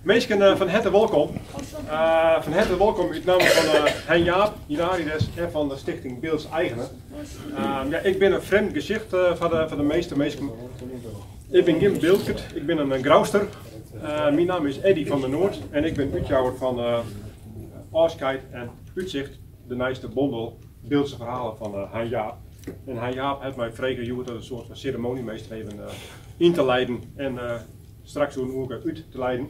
Mensen van harte welkom. Van harte welkom uit naam van Hein Jaap, Hilarides en van de stichting Beelds Eigenen. Ja, ik ben een vreemd gezicht van de meeste mensen. Ik ben Jim Beeldkert, ik ben een grauwster. Mijn naam is Eddy van der Noord en ik ben uitjouwer van Afscheid en Uitzicht, de nijste bondel Beeldse verhalen van Hein Jaap. En Hein Jaap heeft mij vregen hoe een soort van ceremoniemeester even in te leiden en straks hoe ik uit te leiden.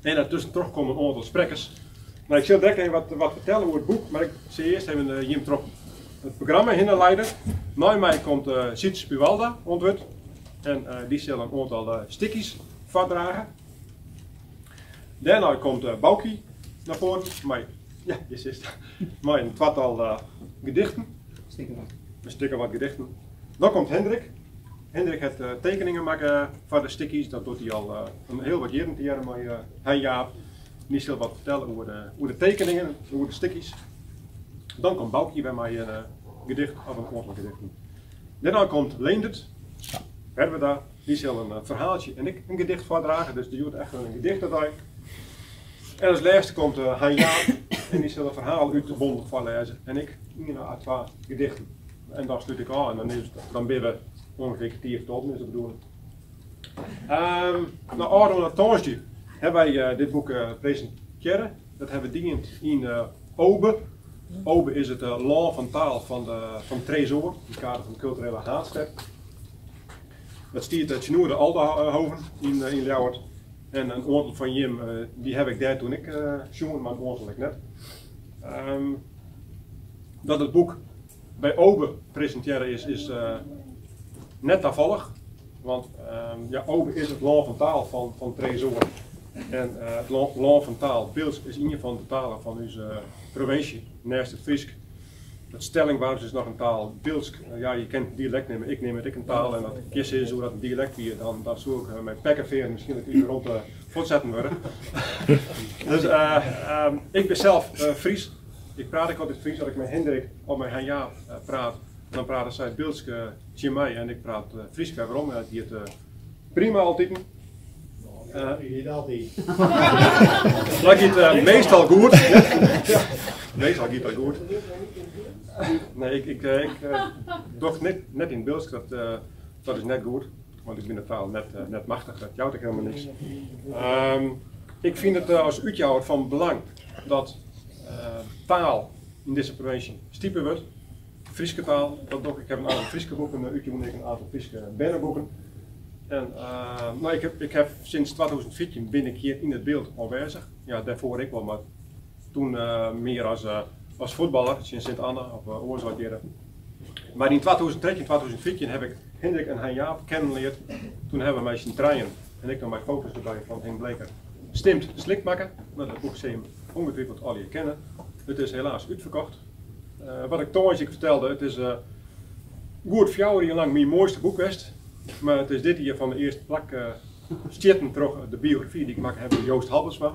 En daartussen terugkomen een aantal sprekers. Nou, ik zal direct even wat vertellen over het boek, maar ik zal eerst even Jim Trop het programma hinleiden. Na mij komt Siets Puwalda ontwet en die zal een aantal stickies voordragen. Daarna komt Boukie naar voren, maar ja, je ziet maar een tweetal gedichten. We stikken wat gedichten. Dan komt Hendrik. Hendrik heeft tekeningen maken voor de stickies, dat doet hij al een heel wat jaren met Hein Jaap. Die zal wat vertellen over de tekeningen, over de stickies. Dan komt Boukie bij mij een gedicht of een aantal gedichten. Daarna komt Leendert, hebben we daar, die zal een verhaaltje en ik een gedicht voordragen, dus die doet echt een gedicht erbij. En als laatste komt Hein Jaap en die zal een verhaal uit de bondel voorlezen en ik twee gedichten. En dan sluit ik aan en dan ben we ongeveer kwartier tot, is dat bedoelen. Nou, Aaron en Tonsje hebben wij dit boek presenteren. Dat hebben we dienend in Obe. Obe is het land van taal van Tresor, in het kader van de culturele haatstep. Dat stiert uit Snoer de Aldenhoven in Ljouwert. En een aantal van Jim, die heb ik daar toen ik jongen, maar een aantal ik net. Dat het boek bij Obe presenteren is net toevallig, want ja, Obe is het land van taal van Tresor. En het land van taal, Beelds, is een van de talen van onze provincie, naast het Fries. Het stellingwaarde is nog een taal, Beelds, ja, je kent dialect nemen, ik neem het een taal en dat kies is hoe dat een dialect weer, dan zou ik mijn pekkenveer misschien het uur rond voortzetten worden. Dus ik ben zelf Fries. Ik praat ook altijd Fries, als ik met Hendrik of met Hein Jaap praat, dan praten zij Beelds tegen mij en ik praat Fries. Waarom? Die het prima altijd. Niet altijd. Dat gaat meestal goed. Ja, meestal gaat dat goed. Nee, ik doe net in Beelds, dat is net goed, want ik ben de taal net machtig, dat jouwt ik helemaal niks. Ik vind het als uitjouwer van belang dat taal in deze provincie stiepen wordt. Friese taal, dat doe ik. Ik heb een aantal Friese boeken, een aantal Friese Bernerboeken. En nou, ik heb sinds 2014 ben ik hier in het beeld aanwezig. Ja, daarvoor ik wel, maar toen meer als voetballer, sinds Sint-Anna of Oorzaakjeren. Maar in 2013 en 2014 heb ik Hendrik en Hein Jaap kennenleerd. Toen hebben we mij zien trainen en ik dan mijn foto's erbij van Henk Bleker. Stimt slikmakken, nou, dat boek zie je ongetwijfeld al je kennen. Het is helaas uitverkocht. Wat ik toen vertelde, het is goed 4 jaar lang mijn mooiste boek geweest. Maar het is dit hier van de eerste plak stitten terug de biografie die ik gemaakt heb van Joost Halbersma.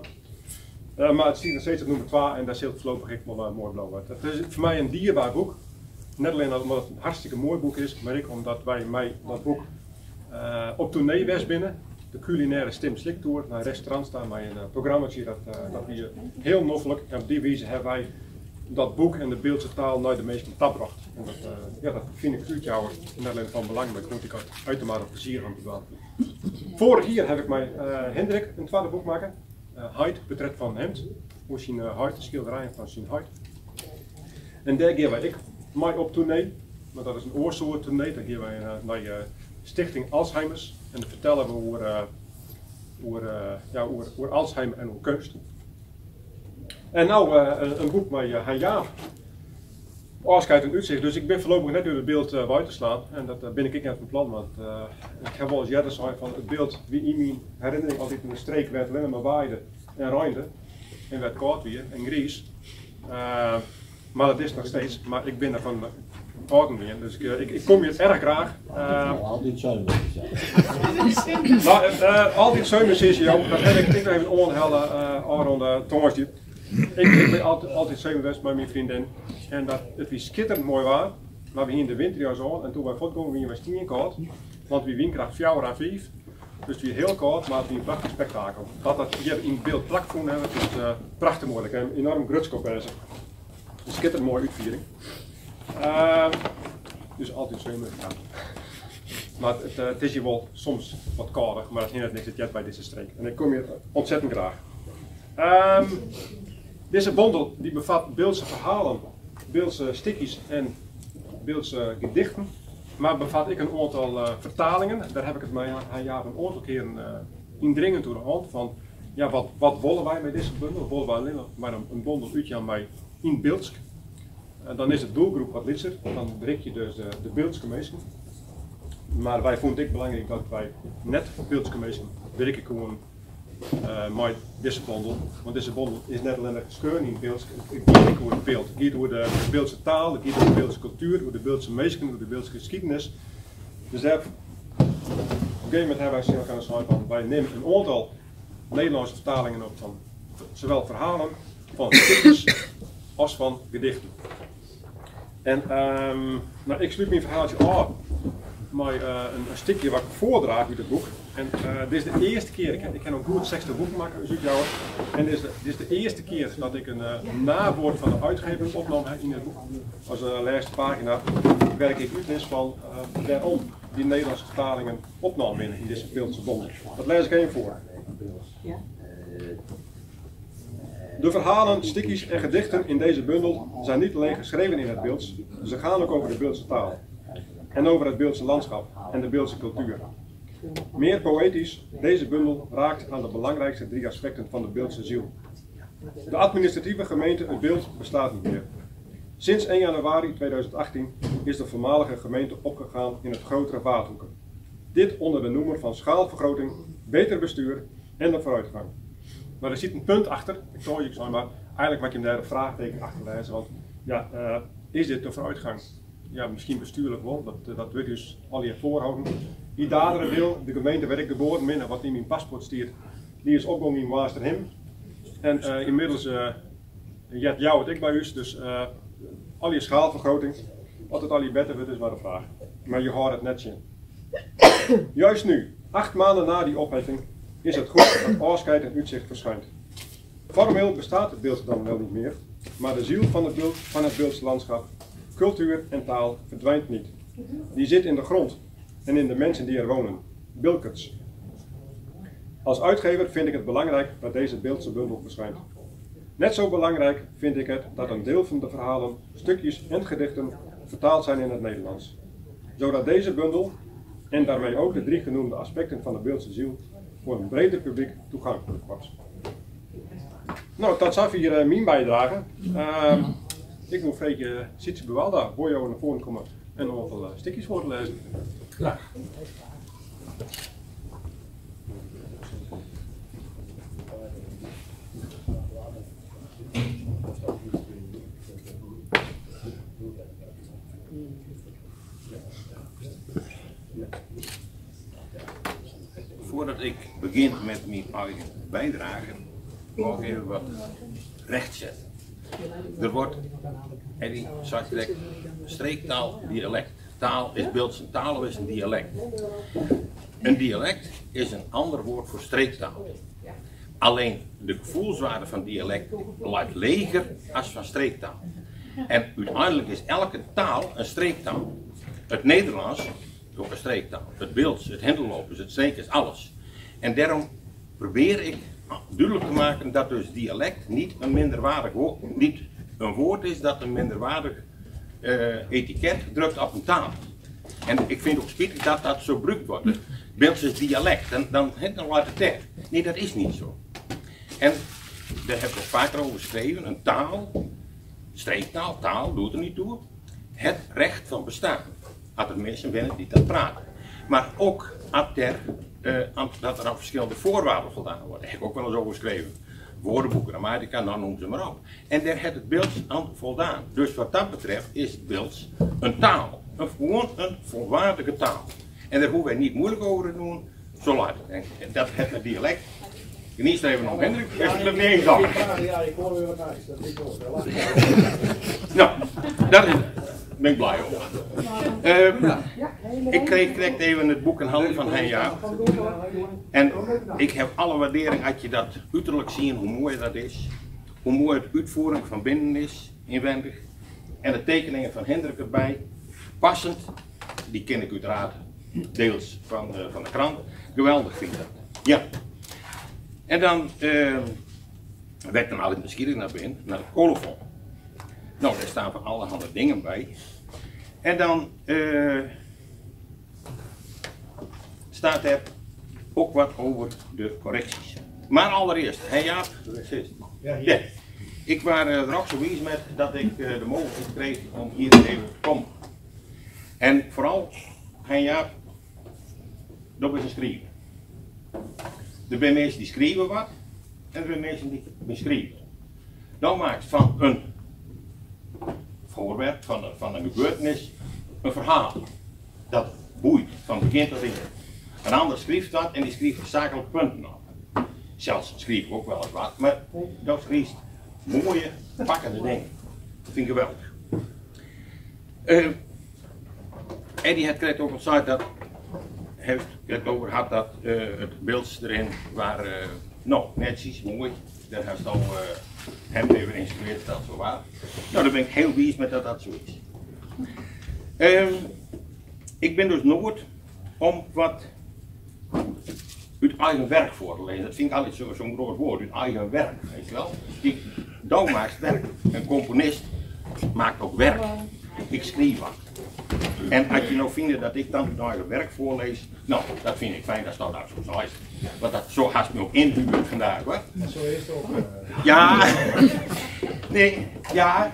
Maar het staat nog steeds op nummer 2 en daar zit voorlopig ik wel mooi blauw uit. Het is voor mij een dierbaar boek. Niet alleen omdat het een hartstikke mooi boek is, maar ook omdat wij dat boek op tournee was binnen. De culinaire Stim Slik Tour naar restaurant staan bij een programmaatje dat hier heel noffelijk. En op die wijze hebben wij dat boek en de Beeldse taal naar de meesten tapbracht. En dat, ja, dat vind ik uitjouwer niet alleen van belang, maar ik vond ik uitermate plezier van te doen. Vorig jaar heb ik mij Hendrik een tweede boek maken. Heid, Portret van Hemd. Hoe zijn Heid, de schilderijen van zijn Heid. En daar gaan wij ik mij op tournee. Maar dat is een oorsoort tournee. Daar gaan wij naar Stichting Alzheimer's. En dan vertellen we over Alzheimer en over kunst. En nou een boek met Hein Jaap. Afscheid en Uitzicht. Dus ik ben voorlopig net door het beeld buiten te slaan. En dat ben ik net van plan. Want ik heb wel eens eerder gezegd van het beeld wie in mijn herinnering altijd in de streek werd alleen maar waaide en ruimde. En werd koud weer en gries. Maar dat is nog steeds. Maar ik ben er van houden weer. Dus ik kom hier erg graag. Altijd zomer. Altijd zomer is jou. Dat heb ik even onhellen Aaron Tongers. Ik ben altijd zomer met mijn vriendin. En dat het was schitterend mooi waar. Maar we hier in de winter zo en toen wij voortkomen, we was 10 koud. Want we winkracht 4 à 5. Dus het is heel koud, maar het is een prachtig spektakel. Dat dat hier in beeld plak voelen, het is prachtig mooi. Ik heb een enorm grutskop bezig. Een schitterend mooie uitviering. Dus altijd zo in gaan. Maar het is hier wel soms wat kouder, maar dat hindert niks, het jet bij deze streek. En ik kom hier ontzettend graag. Deze bundel die bevat Beeldse verhalen, Beeldse stikjes en Beeldse gedichten. Maar bevat ik een aantal vertalingen. Daar heb ik het mij een aantal keren indringend door de hand van. Ja, wat willen wij met deze bundel? Willen wij alleen maar een bundel uitje aan mij in Beeldsk? Dan is de doelgroep wat litser, dan bereik je dus de Beeldske mensen. Maar wij vonden het belangrijk dat wij net Beeldske mensen werken gewoon met deze bundel. Want deze bundel is net alleen geschreven in Beeldsk. Het gaat over het beeld. Het gaat over de Beeldse taal, het gaat over de Beeldse cultuur, over de Beeldse mensen, over de Beeldse geschiedenis. Dus daar, op een gegeven moment hebben wij snel kunnen schrijven van wij nemen een aantal Nederlandse vertalingen op van zowel verhalen, van stukjes als van gedichten. En nou, ik sluit mijn verhaaltje af met een stukje wat ik voordraag uit het boek. En dit is de eerste keer, ik heb een goed 60 boek gemaakt, en dit is de eerste keer dat ik een nawoord van de uitgever opnam in het boek. Als de laatste pagina werk ik uit van waarom die Nederlandse vertalingen opnam in deze Beeldse bundel. Dat lees ik even voor. De verhalen, stukjes en gedichten in deze bundel zijn niet alleen geschreven in het Beelds, ze gaan ook over de Beeldse taal. En over het Beeldse landschap en de Beeldse cultuur. Meer poëtisch, deze bundel raakt aan de belangrijkste 3 aspecten van de Beeldse ziel. De administratieve gemeente Het Beeld bestaat niet meer. Sinds 1 januari 2018 is de voormalige gemeente opgegaan in het grotere Waardhoeken. Dit onder de noemer van schaalvergroting, beter bestuur en de vooruitgang. Maar er zit een punt achter, ik toon je maar, eigenlijk mag je hem daar een vraagteken achter wijzen, want ja, is dit de vooruitgang? Ja, misschien bestuurlijk wel, dat wil dus al je voorhouden. Die dadere deel, de gemeente waar ik geboren ben en wat in mijn paspoort stiert, die is ook nog in Waasterhem. En inmiddels jet jou het ik bij u, dus al je schaalvergroting, wat het al je beter wordt is maar de vraag. Maar je hoort het net in. Juist nu, 8 maanden na die opheffing, is het goed dat afscheid en uitzicht verschijnt. Formeel bestaat het beeld dan wel niet meer, maar de ziel van het Beeldse landschap, cultuur en taal verdwijnt niet. Die zit in de grond en in de mensen die er wonen, Bilkerts. Als uitgever vind ik het belangrijk dat deze Beeldse bundel verschijnt. Net zo belangrijk vind ik het dat een deel van de verhalen, stukjes en gedichten vertaald zijn in het Nederlands. Zodat deze bundel, en daarmee ook de 3 genoemde aspecten van de Beeldse ziel, voor een breder publiek toegankelijk wordt. Nou, dat zou hier mijn bijdrage. Ik moet vreetje Sitsi Bewalda, Bojo naar voren komen en nog wat stukjes voor te lezen. Graag. Voordat ik begin met mijn eigen bijdrage, wil ik even wat rechtzetten. Er wordt, Eddie zegt direct, streektaal, dialect. Taal is Beeldse taal, is een dialect. Een dialect is een ander woord voor streektaal. Alleen de gevoelswaarde van dialect lijkt leger als van streektaal. En uiteindelijk is elke taal een streektaal. Het Nederlands is ook een streektaal. Het Beelds, het Hendelopers, het Streekers, alles. En daarom probeer ik duidelijk te maken dat dus dialect niet een minderwaardig woord, niet een woord is dat een minderwaardig etiket drukt op een taal. En ik vind ook spijtig dat dat zo gebruikt wordt. Beelds is dialect, dan laat het weg. Nee, dat is niet zo. En daar heb ik ook vaker over geschreven, een taal, streektaal, taal doet er niet toe, het recht van bestaan. Als er mensen binnen die dat praten. Maar ook dat er aan verschillende voorwaarden voldaan worden. Daar heb ik ook wel eens over geschreven. Woordenboeken, grammatica, nou noem ze maar op. En daar heeft het Beelds aan voldaan. Dus wat dat betreft is het Beelds een taal. Gewoon een volwaardige taal. En daar hoeven wij niet moeilijk over te doen. Zo laat het. En dat heeft het dialect. Geniet even nog, Hendrik. Is het niet eens af? Ja, ik hoor weer wat nice. Dat is wel. Nou, dat is het. ben ik blij over. Ik kreeg direct even het boek in handen van Hein Jaap. En ik heb alle waardering als je dat uiterlijk ziet, hoe mooi dat is. Hoe mooi het uitvoering van binnen is, inwendig. En de tekeningen van Hendrik erbij. Passend, die ken ik uiteraard deels van de krant. Geweldig vind ik dat. Ja. En dan werd dan altijd nieuwsgierig naar binnen, naar de colofon. Nou, daar staan van allerhande dingen bij. En dan staat er ook wat over de correcties. Maar allereerst, Hein Jaap, ja, ik was er ook zo wijs met dat ik de mogelijkheid kreeg om hier even te komen. En vooral, Hein Jaap, dat is een schrijven. Er zijn mensen die schrijven wat, en er zijn mensen die beschrijven. Dan maakt van een voorwerp, van een gebeurtenis, een verhaal. Dat boeit, van begin tot eind. Een ander schrijft dat en die schrijft zakelijk punten op. Zelfs schrijf ik ook wel eens wat, maar dat schrijft mooie, pakkende dingen. Dat vind ik geweldig. Eddie had kreeg ook een site dat heeft het over gehad dat het beeld erin waren nou, netjes, mooi. Daar heeft al hem even geïnstrueerd dat zo was. Nou, daar ben ik heel blij met dat dat zo is. Ik ben dus nooit om wat uit eigen werk voor te lezen. Dat vind ik altijd zo'n groot woord, uit eigen werk, weet je wel. Dan maakt werk. Een componist maakt ook werk. Ik schrijf wat. En als je nou vindt dat ik dan mijn eigen werk voorlees, nou, dat vind ik fijn, dat staat daar zo is. Want dat zo haast me ook inhuurt vandaag, hoor. Zo is het ook. Ja, nee, ja,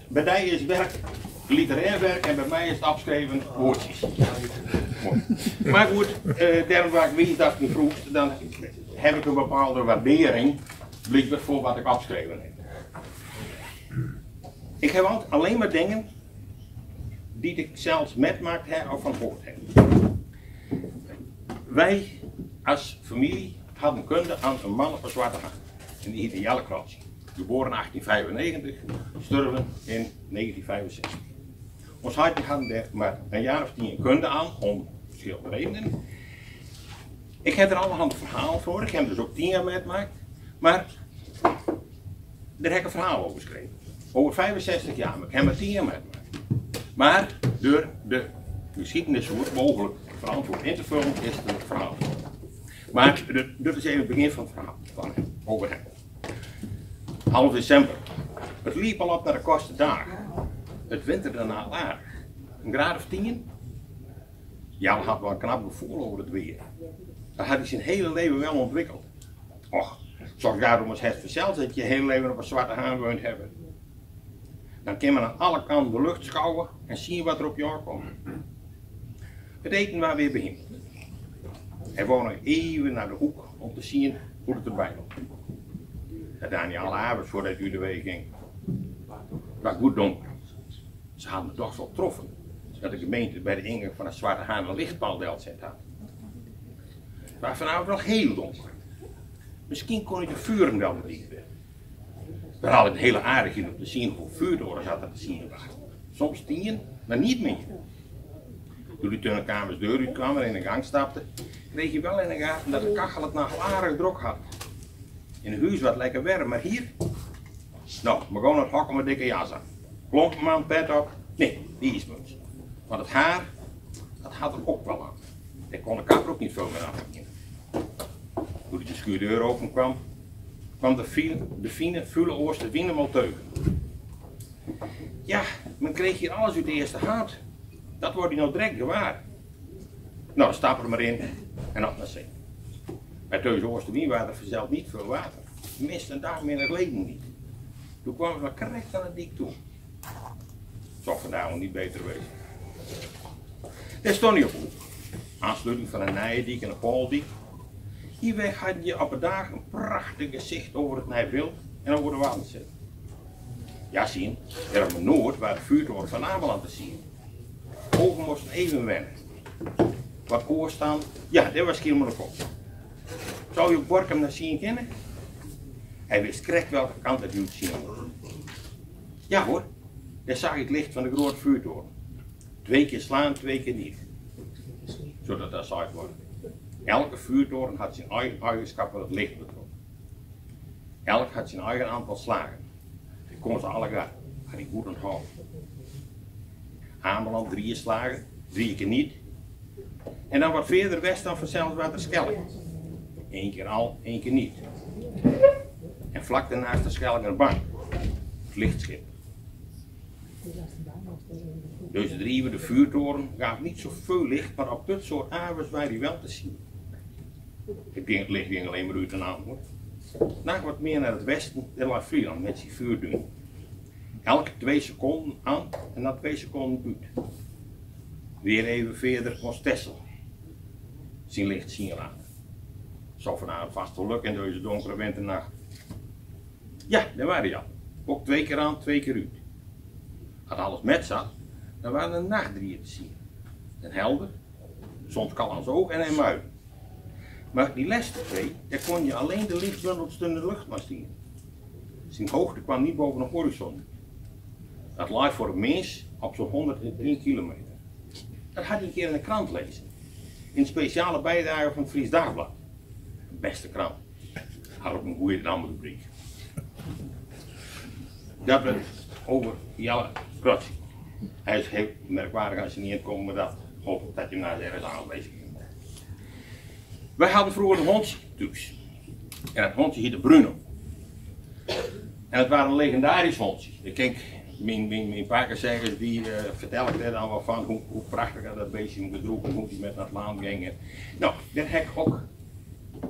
bij mij is werk literair werk en bij mij is het afschreven woordjes. Maar goed, daarom waar ik weet dat ik me vroeg, dan heb ik een bepaalde waardering, blijkbaar voor wat ik afgeschreven heb. Ik heb altijd alleen maar dingen die ik zelfs metmaakt heb of van gehoord heb. Wij als familie hadden kunde aan een man op een zwarte hand. En die heette Jelle Kratje. Geboren in 1895, sterven in 1965. Ons hartje hadden er maar een jaar of 10 kunde aan, om verschillende redenen. Ik heb er allerhande verhaal voor, ik heb dus ook 10 jaar metmaakt. Maar daar heb ik een verhaal over geschreven. Over 65 jaar, maar ik heb maar 10 jaar metmaakt. Maar door de geschiedenis hoe het mogelijk verantwoord in te vullen, is het verhaal. Maar dit is even het begin van het verhaal van hem, over hem. Half december. Het liep al op naar de kortste dagen. Het winter daarna laag. Een graad of 10. Ja, we hadden wel een knap gevoel over het weer. Dat had hij zijn hele leven wel ontwikkeld. Och, zoals daarom eens het verzeld dat je hele leven op een zwarte haan woont hebben. Dan kan men aan alle kanten de lucht schouwen en zien wat er op je aankomt. Het eten was weer begin. Hij wou nog even naar de hoek om te zien hoe het erbij loopt. Dat deed niet alle avond voordat u de weg ging. Het was goed donker. Ze hadden me toch zo getroffen dat de gemeente bij de ingang van het Zwarte Haan een lichtpaal zet had. Het was vanavond nog heel donker. Misschien kon ik de vuren wel bedienen. Daar had ik een hele aardige om te zien hoeveel vuurtorens had te zien waren. Soms 10, maar niet meer. Toen die tunnelkamers deur uitkwam en in de gang stapte, kreeg je wel in de gaten dat de kachel het nog aardig druk had. In het huis was lekker warm, maar hier? Nou, we gaan het hokken met dikke jas aan. Klompenman, pet op. Nee, die is muts. Want het haar, dat had er ook wel aan. Daar kon de kapper ook niet veel meer aan beginnen. Toen de schuurdeur open kwam de fine, vuile oosten helemaal teugen. Ja, men kreeg hier alles uit de eerste hand. Dat wordt hij nou direct gewaar. Nou, dan stap er maar in en op naar zee. Bij Teuze Oosterwien waren er vanzelf niet veel water. Mist een dag meer geleden niet. Toen kwamen we correct aan het dik toe. Zou vandaag nog niet beter wezen. Daar stond hij op hoek. Aansluiting van een Nijendiek en een Pooldiek. Hierweg had je op een dag een prachtig gezicht over het Nijveld en over de Waddenzee. Ja, zien, er op Noord waar de vuurtoren van Ameland te zien. Ogen moesten even wennen. Wat oorstaan, ja, dat was helemaal de kop. Zou je Borkum naar zien kennen? Hij wist correct welke kant het uit zien moest. Ja hoor, daar zag ik het licht van de grote vuurtoren. 2 keer slaan, 2 keer niet. Zodat dat zaait wordt. Elke vuurtoren had zijn eigen eigenschappen wat het licht betrof. Elk had zijn eigen aantal slagen. Ik kon ze alle gaan. Had ik goed onthouden. Ameland 3 slagen, 3 keer niet. En dan wat verder west dan vanzelf wat de Schelling. 1 keer al, 1 keer niet. En vlak daarnaast de Schellingerbank. Het lichtschip. Dus de vuurtoren gaf niet zoveel licht, maar op dit soort avonds waren die wel te zien. Ik denk het licht ging alleen maar uit de naam hoor. Nog wat meer naar het westen, in La Friesland met die vuurduin. Elke 2 seconden aan en na 2 seconden uit. Weer even verder was Texel. Zijn licht zien laten. Zo vanavond vast wel lukken in deze donkere winternacht. Ja, daar waren die al. Ook 2 keer aan, 2 keer uit. Als alles met zat, dan waren er nachtdrieën te zien. Een helder, soms kal aan zijn oog en een muil. Maar die laatste 2, daar kon je alleen de lichtbundels in de lucht maar zien. Zijn hoogte kwam niet boven de horizon. Dat lag voor een mens op zo'n 103 kilometer. Dat had ik een keer in de krant lezen. In een speciale bijdrage van het Fries Dagblad. De beste krant. Had ook een goede naamrubriek. Dat we over Jelle Krotje. Hij is heel merkwaardig als je niet inkomt met dat. Hoop dat je hem naar ergens aanlezen kunt. Wij hadden vroeger een hondje thuis. En dat hondje heette Bruno. En het waren een legendarisch hondje. Ik denk, mijn pakenzeggers die vertellen er dan wel van hoe prachtig dat beestje hem gedroeg en hoe hij met naar het laan ging. Nou, daar heb ik ook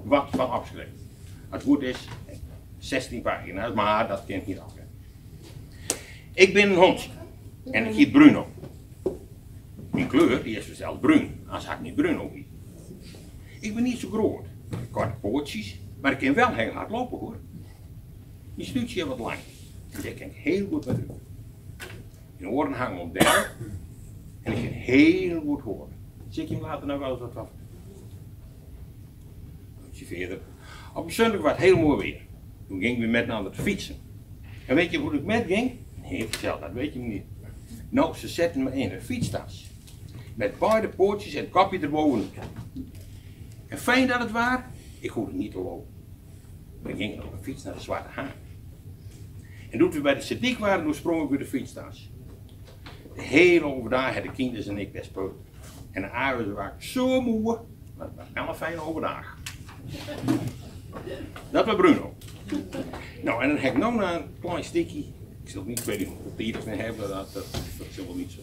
wat van afgeschreven. Het goed is 16 pagina's, maar dat kent niet af. Ik ben een hondje en ik heet Bruno. Mijn kleur die is zelfs bruin, als ik niet Bruno heet. Ik ben niet zo groot, korte pootjes, maar ik kan wel heel hard lopen hoor. Die stukje is wat lang en ik kan heel goed met u. Mijn oren hangen om der en ik kan heel goed horen. Zie ik hem later nog wel eens wat af. Ietsje verder. Op een zondag was het heel mooi weer. Toen gingen we met naar het fietsen. En weet je hoe ik met ging? Nee, vertel, dat weet je niet. Nou, ze zetten me in een fietstas. Met beide pootjes en het kapje erbovenuit. En fijn dat het was, ik hoefde niet te lopen. We gingen op een fiets naar de Zwarte Haan. En toen we bij de Sediek waren, toen sprongen we bij de fietstas. De hele overdag hadden de kinderen en ik best spelen. En de avond waren zo moe, maar het was wel een fijne overdag. Dat was Bruno. Nou, en dan heb ik nog een klein stukje. Ik zal niet, ik weet niet hoeveel tieren meer hebben, dat zal wel niet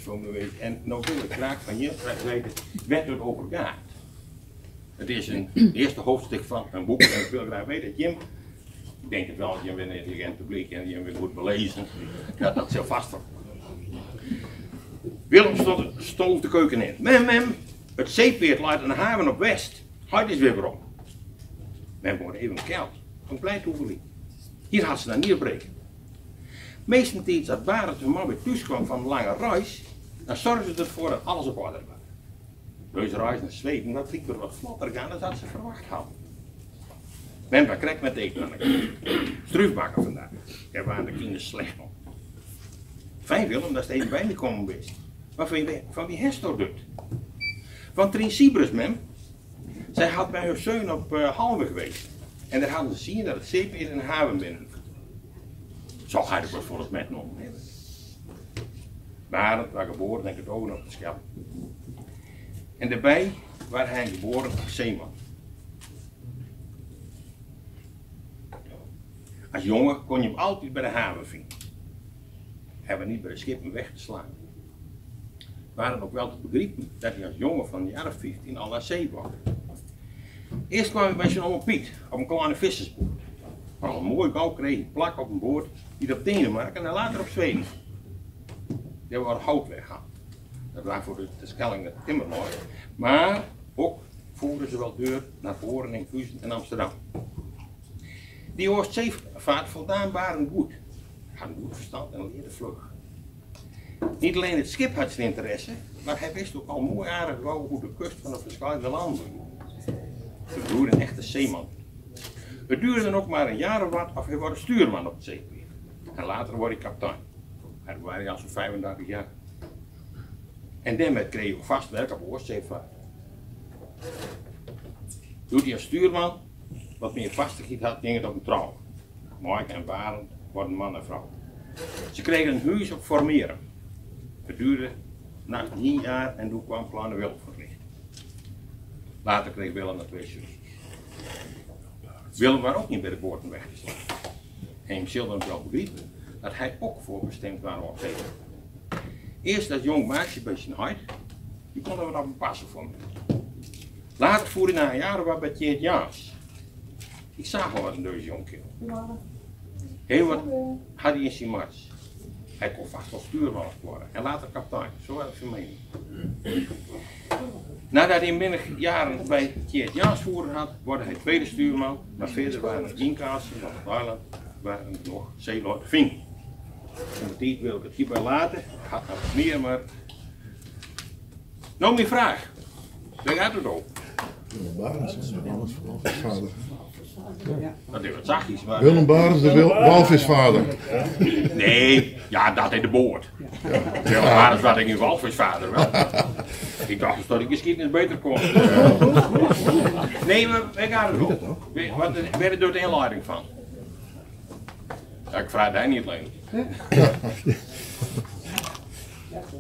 zo meer weten. En nou wil ik graag van je weten, werd het over gaat. Het is een eerste hoofdstuk van een boek en ik wil graag weten dat Jim, ik denk het wel, dat Jim weer een intelligent publiek en Jim weer goed belezen, dat zal vast van. Willem stond de keuken in. Mem, het zeepeert laat een haven op west. Hij is weer waarom. Mem wordt even koud, een klein toegelie. Hier had ze dan neerbreken. Meestentijds dat Barend hun man weer thuis kwam van een lange reis, dan zorgde ze ervoor dat alles op orde was. Deze reis naar Zweden, dat liep er wat vlotter gaan dan dat ze verwacht hadden. Men was krek met eten aan de struifbakken vandaag. Daar waren de kinderen slecht op. Fijn Willem, dat is even bij me komen geweest. Maar van wie Hestor doet? Van Trien Siebrus, mem. Zij had bij haar zoon op Halve geweest. En daar hadden ze zien dat het zeepeer in de haven binnen. Zo ga ik wat voor het met nog hebben. Barend was geboren, denk ik, ook op de Schelling. En daarbij was hij geboren als zeeman. Als jongen kon je hem altijd bij de haven vinden. Hij was niet bij de schepen weg te slaan. Waren ook wel te begrijpen dat hij als jongen van de jaren 15 al naar zee was. Eerst kwam hij bij zijn oma Piet op een kleine vissersboot. Al een mooi gauw kreeg hij plak op een boord die op Denemarken en later op Zweden. Die waren hout weggehaald. Dat was voor de Schelling timmermooi. Maar ook voeren ze wel deur naar voren in Vuzen en Amsterdam. Die Oostzeevaart voldaan waren goed. Had een goed verstand en leerde vlug. Niet alleen het schip had zijn interesse, maar hij wist ook al mooi aardig wel hoe de kust van de verschillende landen liep. Hij broer een echte zeeman. Het duurde dan ook maar een jaar of wat of hij wordt stuurman op het zeepeer. En later wordt hij kapitein. Dat waren al zo'n 35 jaar. En daarmee kreeg ik vast werk op Oostzeevaart. Doet hij als stuurman, wat meer vastigheid had, ging het op een trouw. Mike en Barend worden man en vrouw. Ze kregen een huis op Formeren. Het duurde na 10 jaar en toen kwam Planne Willem verlicht. Later kreeg Willem een 2 zusjes. Willem was ook niet bij de boorten weggeslagen. En je zult dan wel begrijpen dat hij ook voorbestemd was op tegen. Eerst dat jong meisje bij zijn huid, die kon er wat op passen voor me. Later voer hij na een jaar wat bij Tjeerd Jaans. Ik zag al wat een deze jongkerel. Heel wat had hij in zijn mars. Hij kon vast wel stuurman worden en later kapitein, zo had ik zijn mening. Nadat hij minder jaren bij Tjeerd Jaans voeren had, wordt hij tweede stuurman, maar verder waren er inkassen van het eiland, waren er nog Zeeland Vink. En de tijd wil ik het hierbij laten, had nog meer, maar... Nou, mijn vraag. Daar gaat het op. Willem Barends, alles walvisvader. Dat is wat zachtjes, maar... Willem Barends, de walvisvader. Nee, ja, dat in de boord. Willem Barends was ik een walvisvader wel. Ik dacht dat ik geschiedenis beter kon. Nee, maar waar gaat het op? Wat werd er door de inleiding van? Ja, ik vraag hij niet alleen.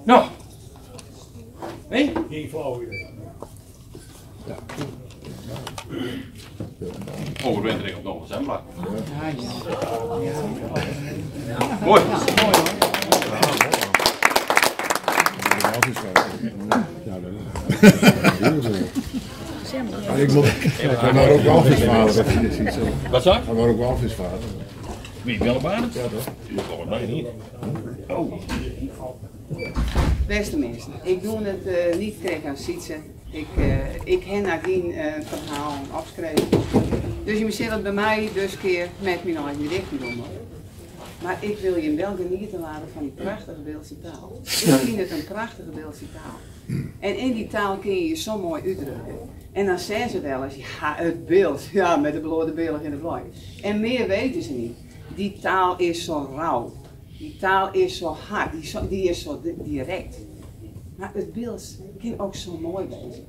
Nou. Nee? Geen flauw idee. Overwintering op Noord Zembla. Mooi. Hij was ook walvisvader. Wat zei? Hij was ook walvisvader. Wie, Willem Barends? Ja toch? Volgens mij niet. Oh. Beste mensen, ik doe het niet tegen aan Sietse. Ik heb naar geen verhaal afgeschreven. Dus je zit het bij mij dus keer met mijn eigen richting doen. Maar ik wil je wel genieten laten van die prachtige Beeldse taal. Ik vind het een prachtige Beeldse taal. En in die taal kun je je zo mooi uitdrukken. En dan zeggen ze wel eens, ja het beeld, ja met de blote beeld in de blauw. En meer weten ze niet. Die taal is zo rauw. Die taal is zo hard, die is zo direct. Maar het beeld kan ook zo mooi wezen.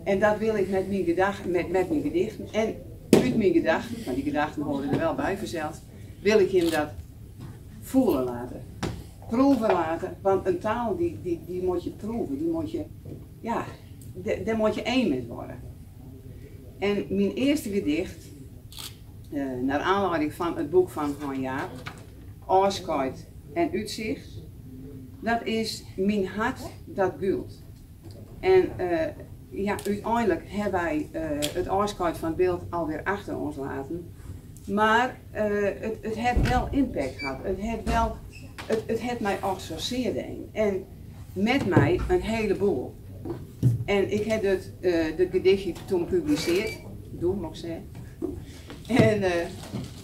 En dat wil ik met mijn gedachten, met mijn gedichten en uit mijn gedachten, want die gedachten worden er wel bij verzeld, wil ik hem dat voelen laten. Proeven laten, want een taal die moet je proeven, die moet je, ja, daar moet je één mee worden. En mijn eerste gedicht, naar aanleiding van het boek van Han Jaap, Afscheid en Uitzicht, dat is Mijn hart dat gult. En ja, uiteindelijk hebben wij het afscheid van het beeld alweer achter ons laten. Maar het heeft wel impact gehad. Het heeft mij associeerd in. En met mij een heleboel. En ik heb het gedichtje toen gepubliceerd. Mag ik zeggen. En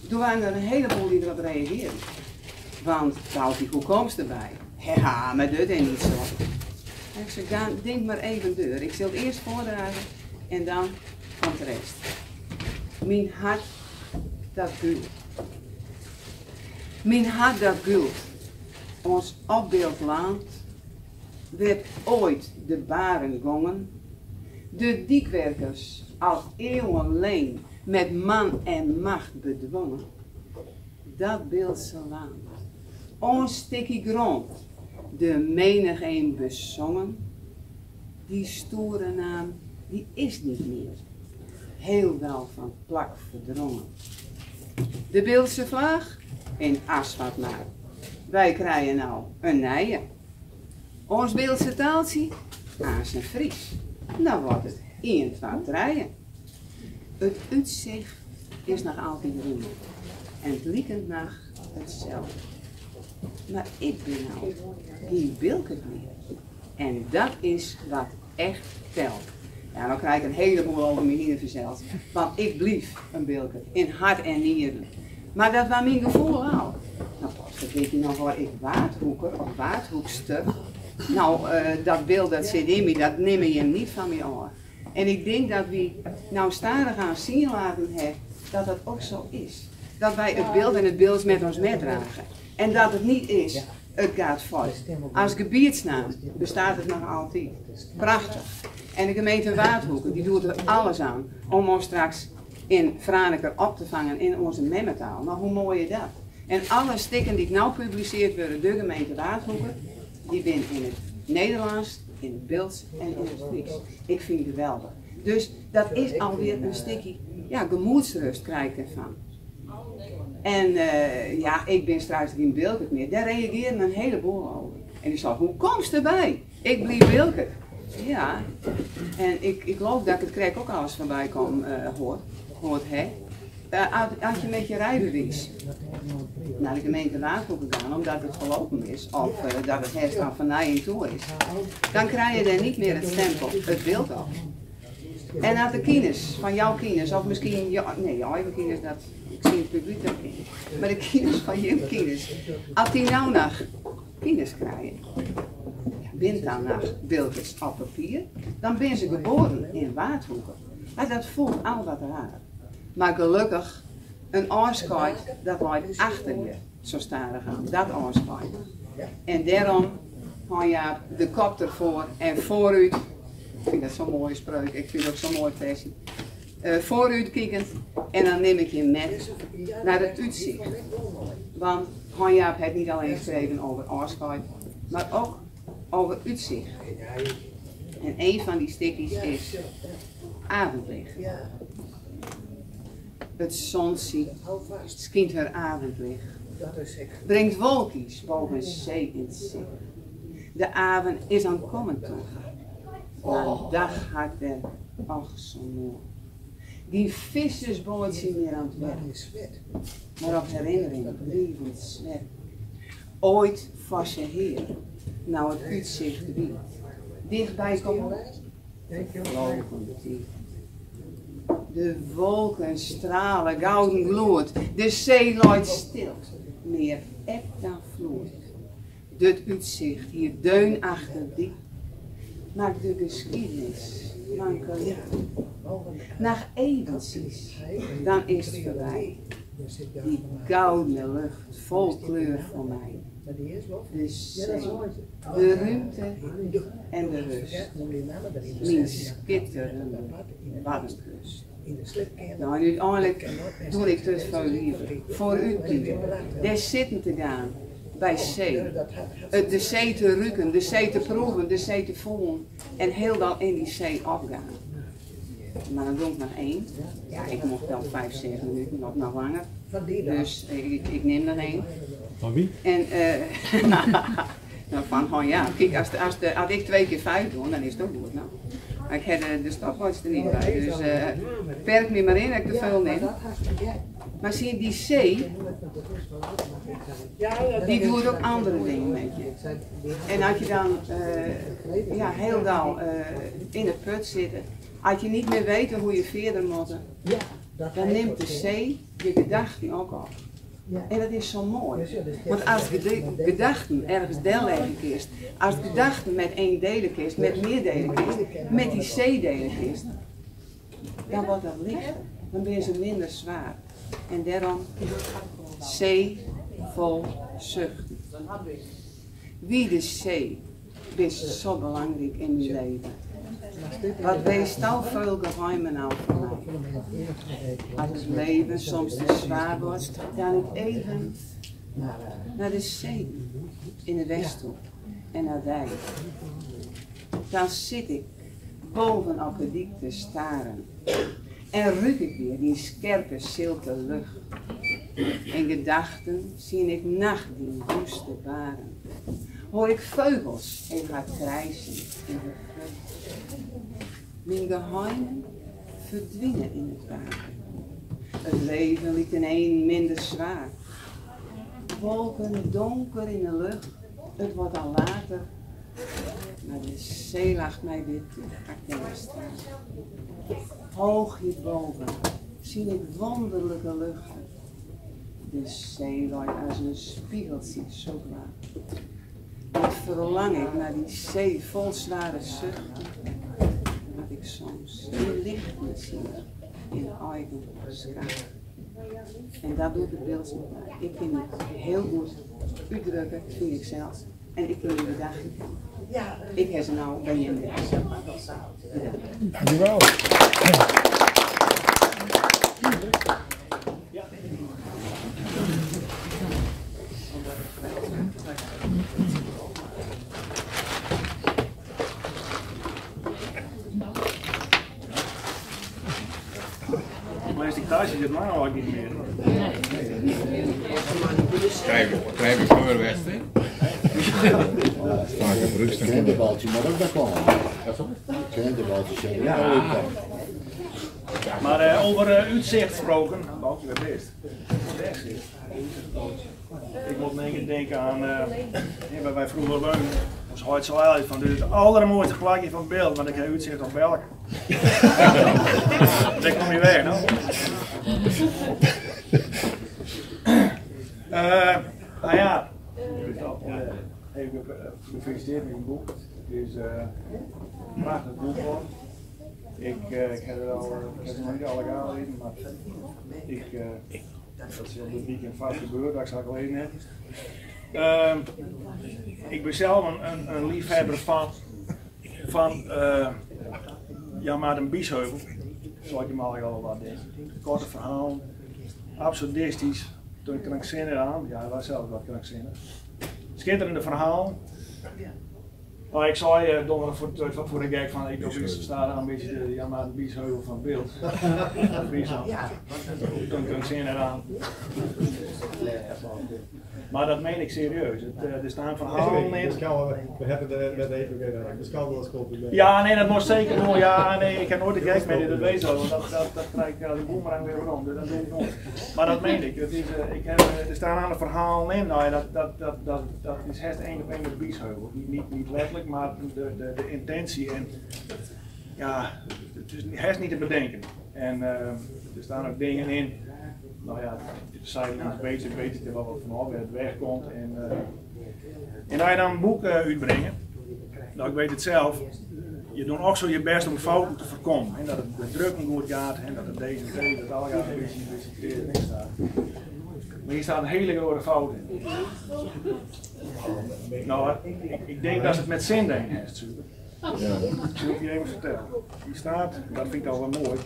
toen waren er een heleboel die erop reageerden. Want Tautie, hoe komst erbij? Ja, maar dat is niet zo. En ik zei, denk maar even deur. Ik zal het eerst voordragen en dan komt de rest. Mijn hart dat gult. Mijn hart dat gult. Ons opbeeldland werd ooit de baren gongen. De diekwerkers al eeuwenlang met man en macht bedwongen. Dat beeldse land. Ons stukje grond. De menig een bezongen. Die stoere naam, die is niet meer. Heel wel van plak verdrongen. De Beeldse vlag in asfalt maar. Wij krijgen nou een nije. Ons Beeldse taaltje, aan zijn Fries. Dan wordt het 1, 2, 3. Het uitzicht is nog altijd roemel. En het liekend nog hetzelfde. Maar ik ben nou geen Bilkert meer. En dat is wat echt telt. Ja, dan krijg ik een heleboel over me heen verzeld. Want ik blief een Bilkert, in hart en nieren. Maar dat was mijn gevoel al. Nou, pas weet je nog waar ik waardhoeker of waardhoekster. Nou, dat beeld dat zit in me, dat neem je hem niet van me aan. En ik denk dat we nou stadig aan zien laten hebben dat dat ook zo is. Dat wij het beeld en het beeld met ons meedragen. En dat het niet is Het gaat voort. Als gebiedsnaam bestaat het nog altijd. Prachtig. En de gemeente Waardhoeken die doet er alles aan om ons straks in Franeker op te vangen in onze memmetaal. Nou, hoe mooi is dat? En alle stikken die nou gepubliceerd worden door de gemeente Waardhoeken, die zijn in het Nederlands, in het Beelds en in het Fries. Ik vind het geweldig. Dus dat is alweer een stukje, ja, gemoedsrust krijg ik ervan. En ja, ik ben straks geen Bilkert meer. Daar reageren een heleboel over. En die zei, hoe komst erbij? Ik blijf Bilkert. Ja, en ik geloof dat ik het krijg ook alles voorbij kom, hoort hè. Als je met je rijbewijs naar de gemeente Waardhoeken gaan, omdat het gelopen is, of dat het herstand van nijing toe is, dan krijg je dan niet meer het stempel, het beeld af. En als de kines van jouw kines, of misschien, nee, jouw eigen kines, dat, ik zie het publiek ook niet, maar de kines van je kines, als die nou nog kines krijgen, bent dan nog beeldjes op papier, dan ben ze geboren in Waardhoeken. Maar dat voelt al wat raar. Maar gelukkig, een afscheid, dat lijkt achter je zo stadig aan, dat afscheid. En daarom ga je de kop ervoor en vooruit, ik vind dat zo'n mooie spreuk, ik vind het ook zo'n mooi versie. Vooruit kijkend en dan neem ik je met naar het uitzicht. Want Hanjaap heeft niet alleen geschreven over afscheid, maar ook over uitzicht. En een van die stukjes is avondlicht. Het zonsje schijnt haar avondlicht. Brengt wolkjes boven zee in het zicht. De avond is aan komen toe. Na een dag hard werk, ach zo mooi. Die vissersboot zien meer aan het werk. Maar op herinnering blijvend zwet. Ooit was je heer, nou het uitzicht wie. Dichtbij komen. De wolken stralen, gouden gloed. De zee loopt stil. Meer eb dan vloeit. Dit uitzicht hier deun achter die. Maakt de geschiedenis mankelijk. Naar eventjes, dan is het voorbij. Die gouden lucht, vol kleur voor mij. De zee, de ruimte en de rust. Mijn schitterende warmkust. Nou, en uiteindelijk doe ik dus veel liever. Voor u puur. Daar zitten te gaan. Bij zee. De zee te ruiken, de zee te proeven, de zee te voelen. En heel dan in die zee afgaan. Maar dan doe ik nog één. Ja, ik mocht wel 5, 7 minuten of nog langer. Dus ik neem dan één. Van wie? En nou, van ja, kijk, als ik 2 keer 5 doe, dan is het ook goed. Nou. Maar ik heb de stopwatch er niet bij, dus perk me maar in dat ik te veel neem. Maar zie je, die zee, die doet ook andere dingen met je. En als je dan ja, heel dag in de put zit, als je niet meer weet hoe je verder moet, dan neemt de zee je gedachten ook op. En dat is zo mooi. Want als gedachten ergens deelleggen kist, als gedachten met één delen kist, met meer delen kist, met die zee-delen kist, dan wordt dat lichter. Dan ben je ze minder zwaar. En daarom zee vol zuchten. Wie de zee is zo belangrijk in je leven. Wat wees al veel geheimen nou voor mij. Als het leven soms te zwaar wordt, dan ik even naar de zee in de Westhoek en naar Dijk. Dan zit ik boven op het dik te staren en ruik ik weer die scherpe zilte lucht. In gedachten zie ik nacht die woeste baren. Hoor ik vogels en gaat krijsen in de vlucht. Mijn geheimen verdwijnen in het water. Het leven liet ineens minder zwaar. Wolken donker in de lucht, het wordt al later. Maar de zee lacht mij weer toe, ik staan. Hoog hierboven zie ik wonderlijke luchten. De zee loopt als een spiegeltje zo klaar. Wat verlang ik naar die zee vol zware zuchten. Dat ik soms die licht moet zien in eigen schaar. En dat doet het beeld met mij. Ik vind het heel goed uitdrukken, vind ik zelf. En ik vind jullie dag. Ik heb ze nou bij je in de Dankjewel. Plastic tasje zit maar al niet meer. Krijg ik geurwedstrijd? Vaak een rustig. Kinderbaltje moet ook daar komen. Kinderbaltje zeker. Ja. Maar over uitzicht gesproken, bouwt je weer best. Ik moet in één keer denken aan waar wij vroeger woonden. Ons huid zo uit van het allermooiste plakje van het beeld, want ik heb uitzicht op Belk. Dat kom je weg, no? Nou ja, even gefeliciteerd met je boek. Het is een prachtig boek hoor. Ik heb er al, ik heb nog niet alle galen in, maar dat is dit weekend vast gebeurd, dat ik het al geleden heb. Ik ben zelf een liefhebber van Maarten Biesheuvel, zoals ik hem al wat deed. Korte verhaal, absurdistisch, toen krankzinnig aan, ja hij was zelf wat krankzinnig. Schitterende verhaal. Maar ik zei donderdag voor de gag van ik sta daar een beetje de Maarten Biesheuvel van beeld. Friesland. Toen krankzinnig aan. Maar dat meen ik serieus. Er staan verhalen in. We hebben het met even gedaan. Dus kan wel eens compliment. Ja, nee, dat moest zeker doen. Ja, nee, ik heb nooit een gag mee, dat weet zo. Want dat krijg ik de boemerang weer rond. Dat doe ik nooit. Maar dat meen ik. Er staan aan de verhalen in. Nou, dat is echt één op één met Biesheuvel. Niet letterlijk, maar de intentie. En ja, het is echt niet te bedenken. En er staan ook dingen in. Nou ja, het zei iets weet je er wel wat van af, het wegkomt. En als je dan een boek uitbrengt, nou ik weet het zelf, je doet ook zo je best om fouten te voorkomen. En dat het de drukking goed gaat en dat het deze dat alle gaat een beetje in staat. Maar hier staat een hele grote fout in. Nou, ik denk dat het met zin denken is. Ik zal het je even vertellen. Hier staat, dat vind ik al wel mooi.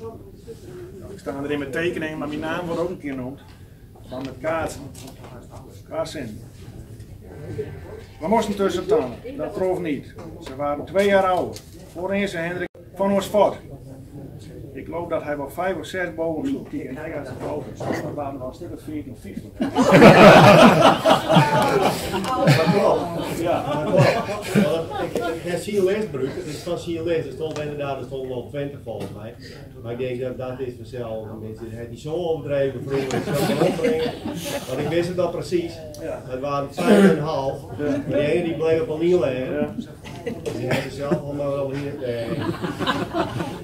Ik sta erin met tekeningen, maar mijn naam wordt ook een keer genoemd. Dan met kaarten. Kaartzin. We moesten tussen tanden, dat trof niet. Ze waren 2 jaar ouder. Voor eerste Hendrik van Oostfort. Ik geloof dat hij wel 5 of 6 boven sloeg. En hij gaat zijn foto's. Dat waren wel een stuk of 14, 15. Ja. Ja, Sielesbrug, het is van Sieles, er stond inderdaad, er stonden al 20 volgens mij. Maar ik denk dat is vanzelf, hij die zo overdreven vroeger, ik zou het opbrengen. Want ik wist het al precies, het waren 5,5, maar die ene die bleef op een nieuw liggen. Dus die had zelf al maar wel hier.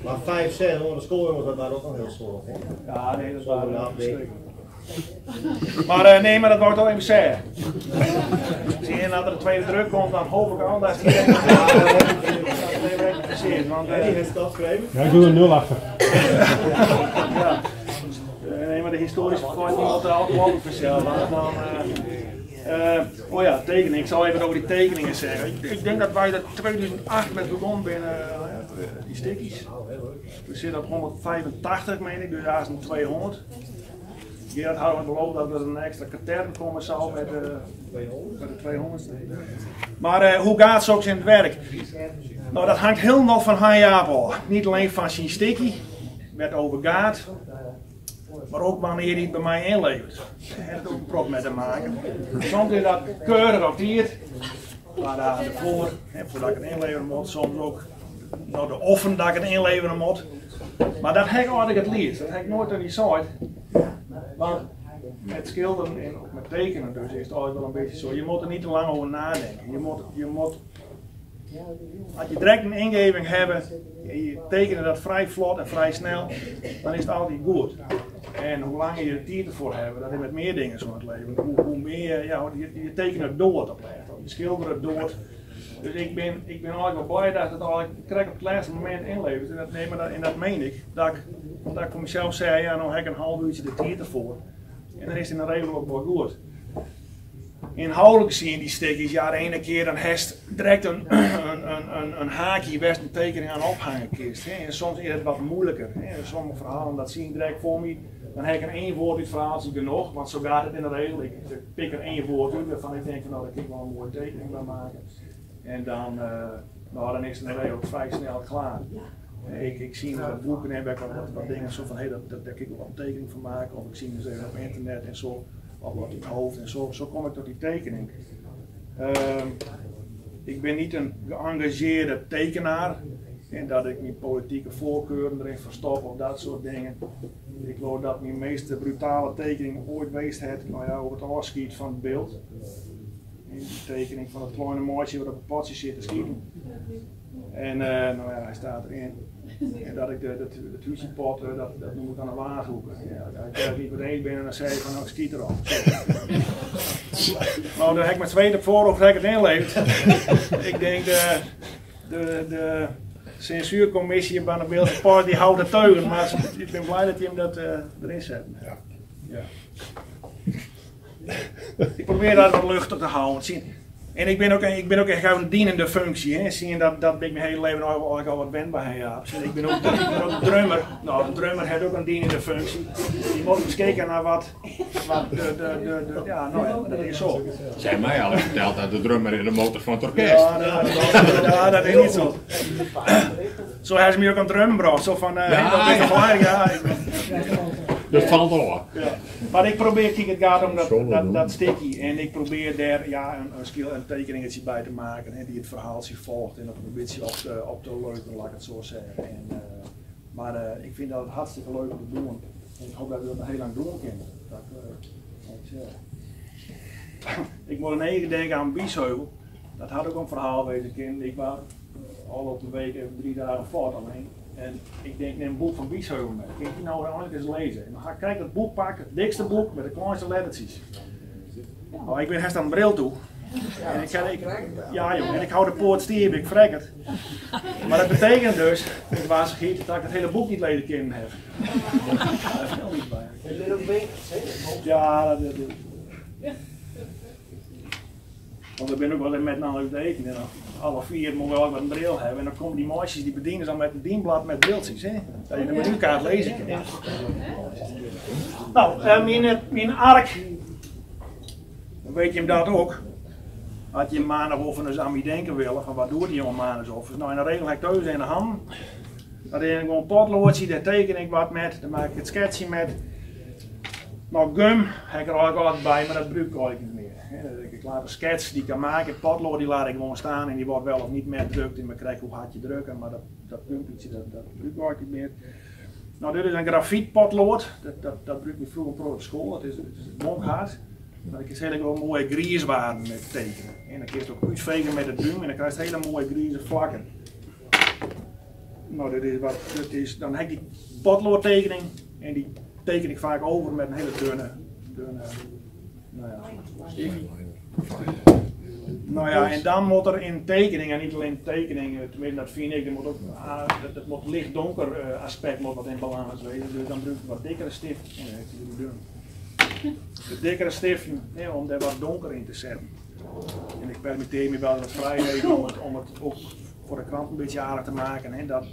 Maar 5, 6 onder de schooljongens, dat waren ook nog heel slordig. Ja, nee, dat waren wel maar nee, maar dat wou ik toch even zeggen. Zie je, dat er de tweede druk komt, dan hoop ik al dat hij want die heeft het afgeschreven? Ja, ik doe er 0 achter. Ja. Nee, maar de historische fout moet er altijd wel vertellen. Oh ja, tekening. Ik zal even over die tekeningen zeggen. Ik denk dat wij er 2008 met begonnen binnen die stickies. We zitten op 185, meen ik, dus daar is een 200. Gerard had me beloofd dat er een extra katern komen zou met de 200. Maar hoe gaat het zo in het werk? Nou, dat hangt helemaal van Han Jaap af. Niet alleen van zijn stickie, werd overgaat, maar ook wanneer hij het bij mij inlevert. Dat heeft ook een prop met te maken. Soms is dat keurig op hier, maar daar ervoor, voordat ik het inleveren moet, soms ook nou, de offen dat ik het inleveren moet. Maar dat heb ik altijd het liefst, dat heb ik nooit aan die site. Want met schilderen en ook met tekenen dus is het altijd wel een beetje zo. Je moet er niet te lang over nadenken. Je moet als je direct een ingeving hebt, je tekent dat vrij vlot en vrij snel, dan is het altijd goed. En hoe langer je de tijd ervoor hebt, dat is met meer dingen zo in het leven. Hoe meer, ja, je tekent het door op je schildert het door. Dus ik ben eigenlijk wel blij dat het eigenlijk correct op het laatste moment inlevert. En dat meen ik. Dat ik voor mezelf zei, ja, nou heb ik een half uurtje de tijd ervoor. En dan is het in de regel ook wel goed. Inhoudelijk zie je die stikjes, ja, de ene keer dan heeft direct een haakje best een tekening aan ophangen kist. En soms is het wat moeilijker. Sommige verhalen, dat zie ik direct voor me. Dan heb ik een één woord in het verhaal genoeg, want zo gaat het in de regel. Ik pik er één woord uit waarvan ik denk van, nou, daar kan ik wel een mooie tekening bij maken. En dan, dan is het in de regel vrij snel klaar. Ik zie in de boeken en wat dingen zo van, hey, daar kan ik wel een tekening van maken. Of ik zie ze op internet en zo. Of wat in het hoofd en zo kom ik tot die tekening. Ik ben niet een geëngageerde tekenaar en dat ik mijn politieke voorkeuren erin verstop of dat soort dingen. Ik geloof dat mijn meest brutale tekening ooit geweest heeft, nou ja, over het afschiet van het beeld. In die tekening van het kleine meisje wat op het potje zit te schieten. En nou ja, hij staat erin. En dat ik het huisjepot, dat noem ik aan een waaghoek. Ja, ik er niet meteen binnen en dan zei ik van, nou, ik schiet erop. Nou, dan heb ik met tweede voor of ik het inleverd. Ik denk de censuurcommissie bij de beeldsport die houdt het teugen, maar ik ben blij dat je hem dat erin zet. Ja. Ja. Ik probeer daar wat luchtig te houden. En ik ben ook echt een dienende functie. Hè. Zie je dat ik mijn hele leven al wat wendbaarheid heb. Ik ben ook een drummer. Nou, een drummer heeft ook een dienende functie. Je moet eens kijken naar wat ja, nou ja, dat is zo. Zij mij al verteld dat de drummer in de motor van het orkest. Ja, dat is niet zo. Zo hebben ze me ook een drum gebracht. Zo van, Dat valt al op. Ja. Maar ik probeer, kijk, het gaat om dat sticky en ik probeer daar ja, een tekeningetje bij te maken hè, die het verhaaltje volgt en dat een beetje op te leuken, laat ik het zo zeggen. En, maar ik vind dat het hartstikke leuk om te doen en ik hoop dat we dat heel lang doen kunnen. Ik moet in één denken aan Biesheuvel, dat had ook een verhaal wezen kind. Ik was al op de week even 3 dagen voort alleen. En ik denk, neem een boek van Biesheuvel mee. Kan je die nou eindelijk eens lezen? En dan ga ik kijken, het boek pakken, het dikste boek met de kleinste lettertjes. Nou, ik ben herst aan een bril toe. En ik hou de poort stier, ik vrek het. Maar dat betekent dus, het was vergeten dat ik het hele boek niet lezen kunnen heb. Daar is wel niet bij. Ja, dat. Want ik ben ook wel met naar het eten. En alle 4 moeten wel wat een bril hebben. En dan komen die meisjes die bedienen dan met een dienblad met beeldjes. Hè? Dat je de menukaart lezen kan. Nou, mijn ark. Dan weet je hem dat ook. Had je een maandagoffen eens aan me denken willen. Van wat doet die jongen maandagoffen? Nou, in de regel heb ik thuis in de hand. Dan heb ik gewoon een potloodje, daar teken ik wat met. Dan maak ik het sketchje met. Nou, gum heb ik er eigenlijk altijd bij, maar dat gebruik ik eigenlijk niet meer. Ik laat een sketch die ik kan maken, het potlood die laat ik gewoon staan en die wordt wel of niet meer gedrukt en dan krijg ik hoe hard je drukken, maar dat gumpetje dat gebruik ik niet meer. Nou, dit is een grafietpotlood, dat gebruik ik vroeger op school, dat is monkhard. Maar ik is helemaal wel mooie grieswaarden met tekenen. En dan kun je het ook uitvegen met de duim en dan krijg je hele mooie grieze vlakken. Nou, dan heb ik die potloodtekening en die teken ik vaak over met een hele dunne nou ja, stiefie. Nou ja, en dan moet er in tekeningen, niet alleen tekeningen, tenminste dat vind ik, het moet licht-donker aspect moet wat in balans wezen. Dus dan gebruik ik wat dikkere stift. De dikkere stiften om daar wat donker in te zetten. En ik permitteer me wel wat vrijheden om het ook voor de krant een beetje aardig te maken. En dat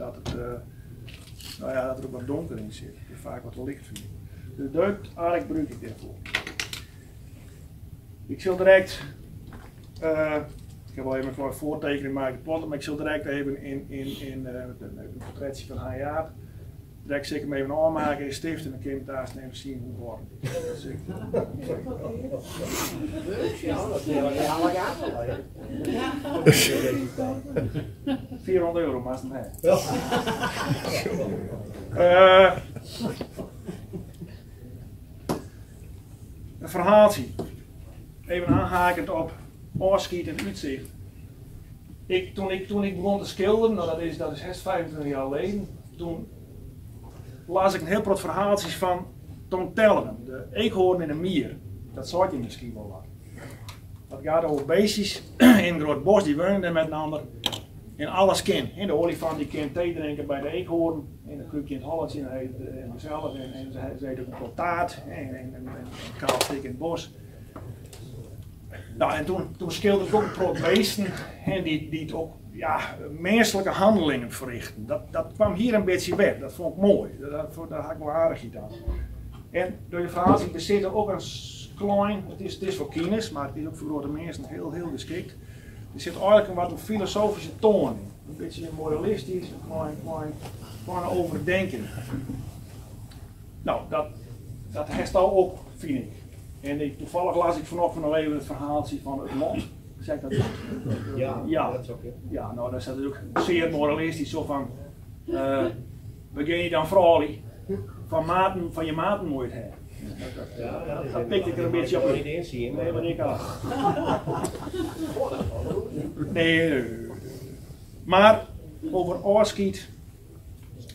er ook wat donker in zit. Dat is vaak wat licht vind ik. Dus dat eigenlijk gebruik ik daarvoor. Ik zal direct, ik heb al even een voortekening maken, maar ik zal direct even in een portretje van haar jaar. Direct zeker hem even aanmaken in stift en dan kun je het daar eens even zien hoe het wordt. €400 maar is het een verhaaltje. Even aanhakend op oorschiet en uitzicht. Toen ik begon te schilderen, nou dat is 25 jaar geleden, toen las ik een heel groot verhaaltjes van Tom Telleren, de eekhoorn in de mier. Dat zou je misschien wel wat. Dat gaat over beestjes in een groot bos, die wonen met een ander. En alles kan. En de olifant die kan thee drinken bij de eekhoorn. En dan kun je in het holletje en hij mezelf. En ze eten ook wel taart. En kaalstik in het bos. Nou, en toen scheelde ik ook een prot beesten. En die het ook menselijke handelingen verrichten. Dat kwam hier een beetje weg. Dat vond ik mooi. Daar had ik wel aardig iets aan. En door je verhaal er zit ook een klein, het is voor kinders, maar het is ook voor grote mensen heel geschikt. Er zit eigenlijk een filosofische toon in. Een beetje moralistisch, een klein overdenken. Nou, dat herstel ook, vind ik. En toevallig las ik vanochtend al even het verhaaltje van het lot. Zeg ik dat goed? Ja, dat is ook. Ja, nou, daar staat het ook zeer moralistisch, zo van, begin je dan vrolijk, van je maten moet je het hebben. Dat pikte ik er een beetje op. Nee, maar ik al. Nee, maar over oorskiet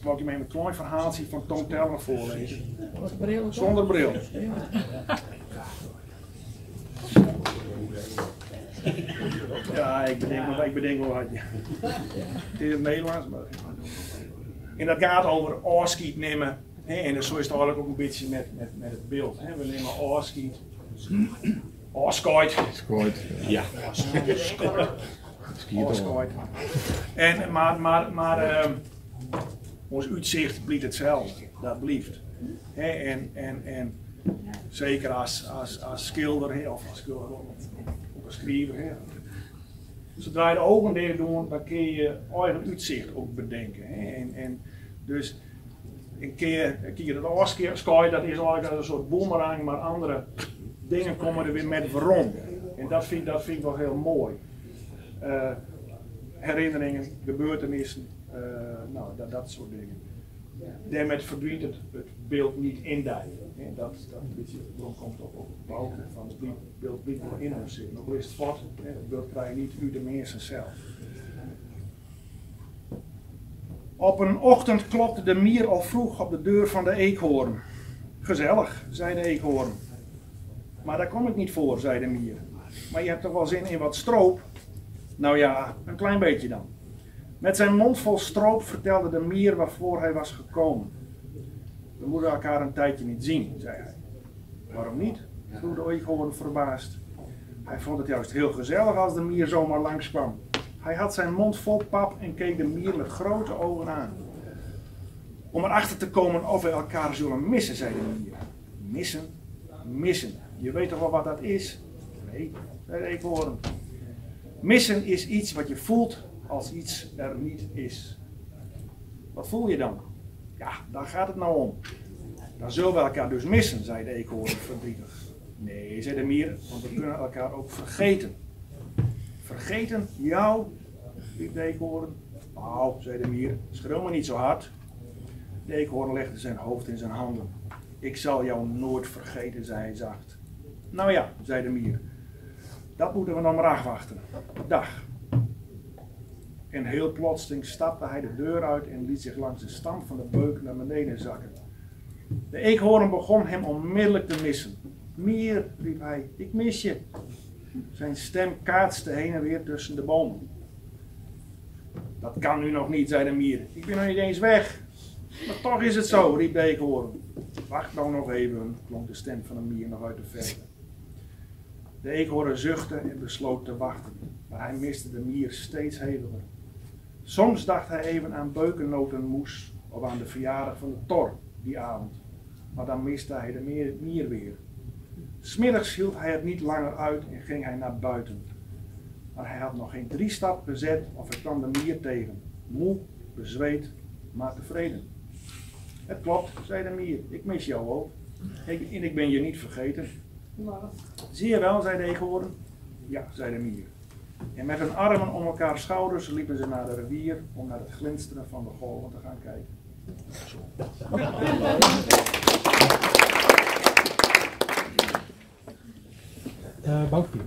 wou ik je met een klein verhaaltje van Tom Teller voorlezen. Zonder bril. Ja, ik bedenk wel wat. Het is het Nederlands, maar. En dat gaat over oorskiet nemen. En zo is het eigenlijk ook een beetje met het beeld. We nemen oorskiet. Oorskooit. Ja. Oorskooit. En maar ons uitzicht blijft hetzelfde. Dat blijft. En zeker als schilder of als schilder of een schrijver. Zodra je de ogen dicht doet, dan kun je eigen uitzicht ook bedenken. En dus een keer dat oorskooit, dat is eigenlijk een soort boemerang, maar andere dingen komen er weer met rond. En dat vind ik wel heel mooi. Herinneringen, gebeurtenissen, dat soort dingen. Daarmee verdwijnt het beeld niet indijen. Dat beetje komt op het bouwen van het beeld blijft wel in ons zitten. Nog is het fort, het beeld krijg je niet uit de mensen zelf. Op een ochtend klopte de mier al vroeg op de deur van de eekhoorn. Gezellig, zei de eekhoorn. Maar daar kom ik niet voor, zei de mier. Maar je hebt toch wel zin in wat stroop? Nou ja, een klein beetje dan. Met zijn mond vol stroop vertelde de mier waarvoor hij was gekomen. We moeten elkaar een tijdje niet zien, zei hij. Waarom niet? Vroeg de eekhoorn verbaasd. Hij vond het juist heel gezellig als de mier zomaar langskwam. Hij had zijn mond vol pap en keek de mier met grote ogen aan. Om erachter te komen of we elkaar zullen missen, zei de mier. Missen. Je weet toch wel wat dat is? Nee, zei de eekhoorn. Missen is iets wat je voelt als iets er niet is. Wat voel je dan? Ja, daar gaat het nou om. Dan zullen we elkaar dus missen, zei de eekhoorn verdrietig. Nee, zei de mier, want we kunnen elkaar ook vergeten. Vergeten? Jou? riep de eekhoorn. Nou, zei de mier, schreeuw me niet zo hard. De eekhoorn legde zijn hoofd in zijn handen. Ik zal jou nooit vergeten, zei hij zacht. Nou ja, zei de mier. Dat moeten we dan maar afwachten. Dag. En heel plotseling stapte hij de deur uit en liet zich langs de stam van de beuk naar beneden zakken. De eekhoorn begon hem onmiddellijk te missen. Mier, riep hij, ik mis je. Zijn stem kaatste heen en weer tussen de bomen. Dat kan nu nog niet, zei de mier. Ik ben nog niet eens weg. Maar toch is het zo, riep de eekhoorn. Wacht nou nog even, klonk de stem van de mier nog uit de verte. De eekhoorn zuchtte en besloot te wachten, maar hij miste de mier steeds heviger. Soms dacht hij even aan beukennotenmoes of aan de verjaardag van de Tor die avond, maar dan miste hij de mier weer. 'S Middags hield hij het niet langer uit en ging hij naar buiten. Maar hij had nog geen 3 stappen gezet of hij kwam de mier tegen, moe, bezweet, maar tevreden. Het klopt, zei de mier, ik mis jou ook. En ik ben je niet vergeten. Zie je wel, zei de eekhoorn. Ja, zei de mier. En met hun armen om elkaar schouders liepen ze naar de rivier om naar het glinsteren van de golven te gaan kijken. Boukje.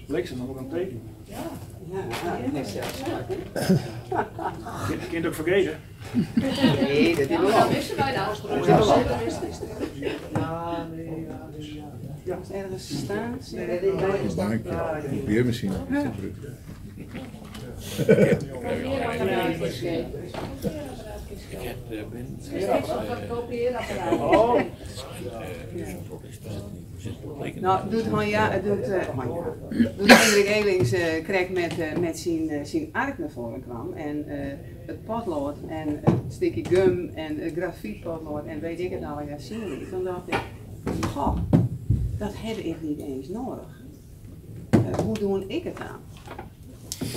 Bliksem, dan moet ik een teken. Ja, dat is zelfs wat, hè? Je kunt ook vergeten. Nee, dat is wel. Dan wisten wij dat. Ja, is ergens staan. Een bankje. Een beermachine. Oh. Nou, doet Hendrik Elings kreeg met zijn ark naar voren kwam en het potlood en het stukje gum en het grafietpotlood en weet ik het al, ja, zie je niet. Dan dacht ik, goh, dat heb ik niet eens nodig. Hoe doe ik het aan?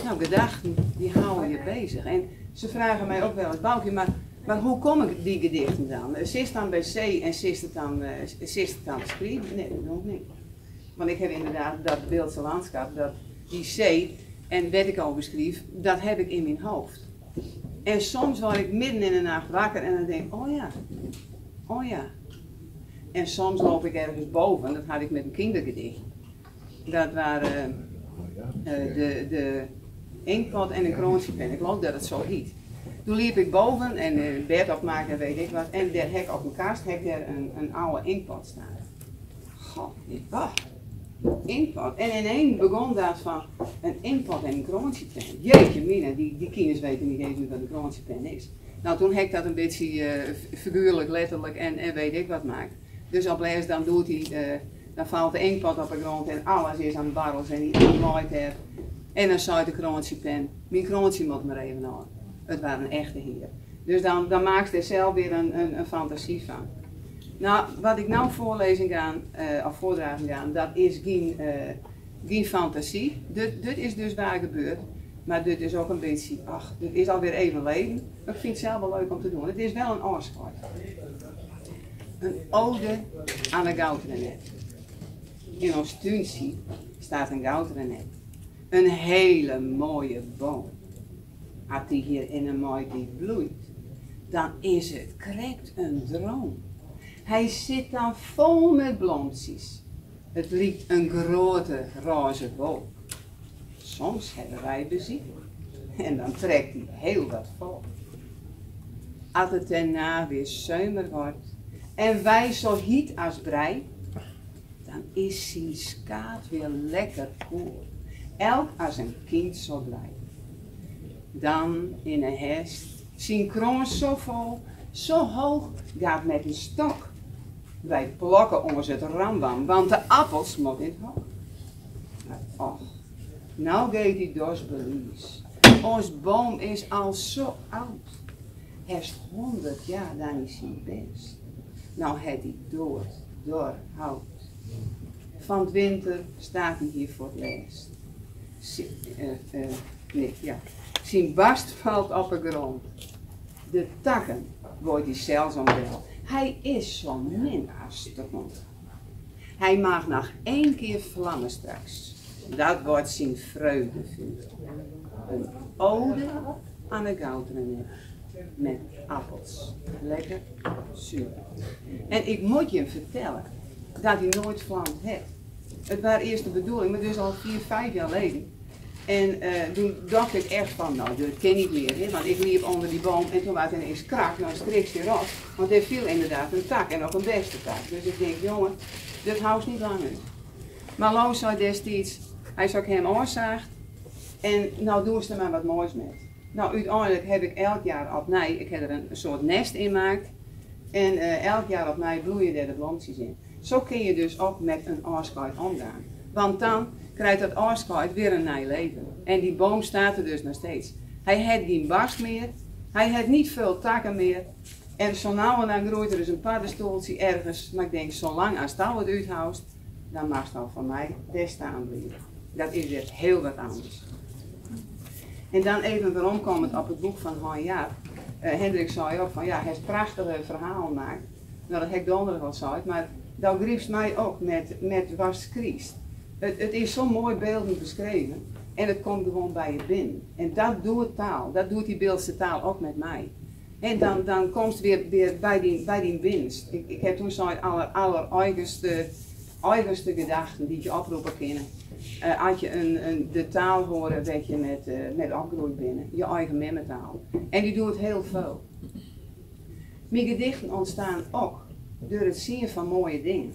Nou, gedachten, die houden je bezig. En ze vragen mij ook wel eens, Boukje, maar hoe kom ik die gedichten dan? Zit dan bij C en zit het dan schrijven? Nee, dat doe ik niet. Want ik heb inderdaad dat beeldse landschap, die C en wat ik over schreef, dat heb ik in mijn hoofd. En soms word ik midden in de nacht wakker en dan denk ik, oh ja. En soms loop ik ergens boven, dat had ik met een kindergedicht. Dat waren de inkpot en een kroonsjepen. Ik geloof dat het zo heet. Toen liep ik boven en bed opmaken en weet ik wat. En daar heb ik op mijn kast een oude inkpot staan. God, inkpot. En ineens begon dat van een inkpot en een kroonsjepen. Jeetje mina, die kinders weten niet eens wat een kroonsjepen is. Nou, toen heb ik dat een beetje figuurlijk, letterlijk en weet ik wat maakt. Dus op les dan doet hij, dan valt de inkpot op de grond en alles is aan barrels en die aanlooit heeft. En dan zei de kroonsjepen, mijn kroontje moet maar even aan. Het waren een echte heer. Dus dan maakt hij zelf weer een fantasie van. Nou, wat ik nou voorlezen ga, of voordragen ga, dat is geen fantasie. Dit is dus waar gebeurd. Maar dit is ook een beetje, dit is alweer even leven. Maar ik vind het zelf wel leuk om te doen. Het is wel een afscheid. Een ode aan een goudrenet. In ons tuintje staat een goudrenet. Een hele mooie boom. Als die hier in een mooi die bloeit, dan is het correct een droom. Hij zit dan vol met blommetjes. Het lijkt een grote roze wolk. Soms hebben wij beziek en dan trekt hij heel wat vol. Als het daarna weer zomer wordt en wij zo heet als brei, dan is zijn skaat weer lekker koel. Elk als een kind zo blij. Dan in een hest, zijn kroon zo vol, zo hoog, gaat met een stok. Wij plukken ons het rambam, want de appels moet in het hoog. Maar och, nou gaat die dos belies. Ons boom is al zo oud. Hij is 100 jaar, dan is hij best. Nou het hij door hout. Van het winter staat hij hier voor het laatst. Zijn barst valt op de grond. De takken wordt hij zelfs omwel. Hij is zo min als de hond. Hij mag nog 1 keer vlammen straks. Dat wordt zijn vreugdevuur. Een ode aan de goudrenet. Met appels. Lekker zuur. En ik moet je hem vertellen dat hij nooit vlamd heeft. Het was eerst de bedoeling, maar dus al 4, 5 jaar geleden. En toen dacht ik echt van, nou dat ken ik meer, hè? Want ik liep onder die boom en toen was het ineens krak, dan streek ze erop. Want er viel inderdaad een tak en nog een beste tak. Dus ik denk, jongen, dit houdt niet lang uit. Maar Loos zei destijds, hij zou hem oorzaagd en nou doen ze er maar wat moois met. Nou uiteindelijk heb ik elk jaar opnieuw, ik heb er een soort nest in gemaakt. En elk jaar opnieuw bloeien er de blommetjes in. Zo kun je dus ook met een afscheid omgaan. Want dan krijgt dat afscheid weer een nieuw leven. En die boom staat er dus nog steeds. Hij heeft geen barst meer. Hij heeft niet veel takken meer. En zo nou en dan groeit er dus een paddenstoeltje ergens. Maar ik denk, zolang als dat het uithoudt, dan mag het al van mij best staan blijven. Dat is weer heel wat anders. En dan even waarom komt op het boek van Han Jaap. Hendrik zei ook van, ja, hij heeft prachtige verhalen gemaakt. Nou, dat heb ik donderdag al gezegd, maar dat grieft mij ook met was Christ. Het is zo mooi beeldend beschreven en het komt gewoon bij je binnen. En dat doet taal, dat doet die beeldse taal ook met mij. En dan komt het weer bij die binnenst. Ik heb toen zo'n allereigenste eigenste gedachten die je oproepen kunnen. Als je de taal hoort dat je met opgegroeid bent, je eigen memmetaal. En die doet heel veel. Mijn gedichten ontstaan ook door het zien van mooie dingen.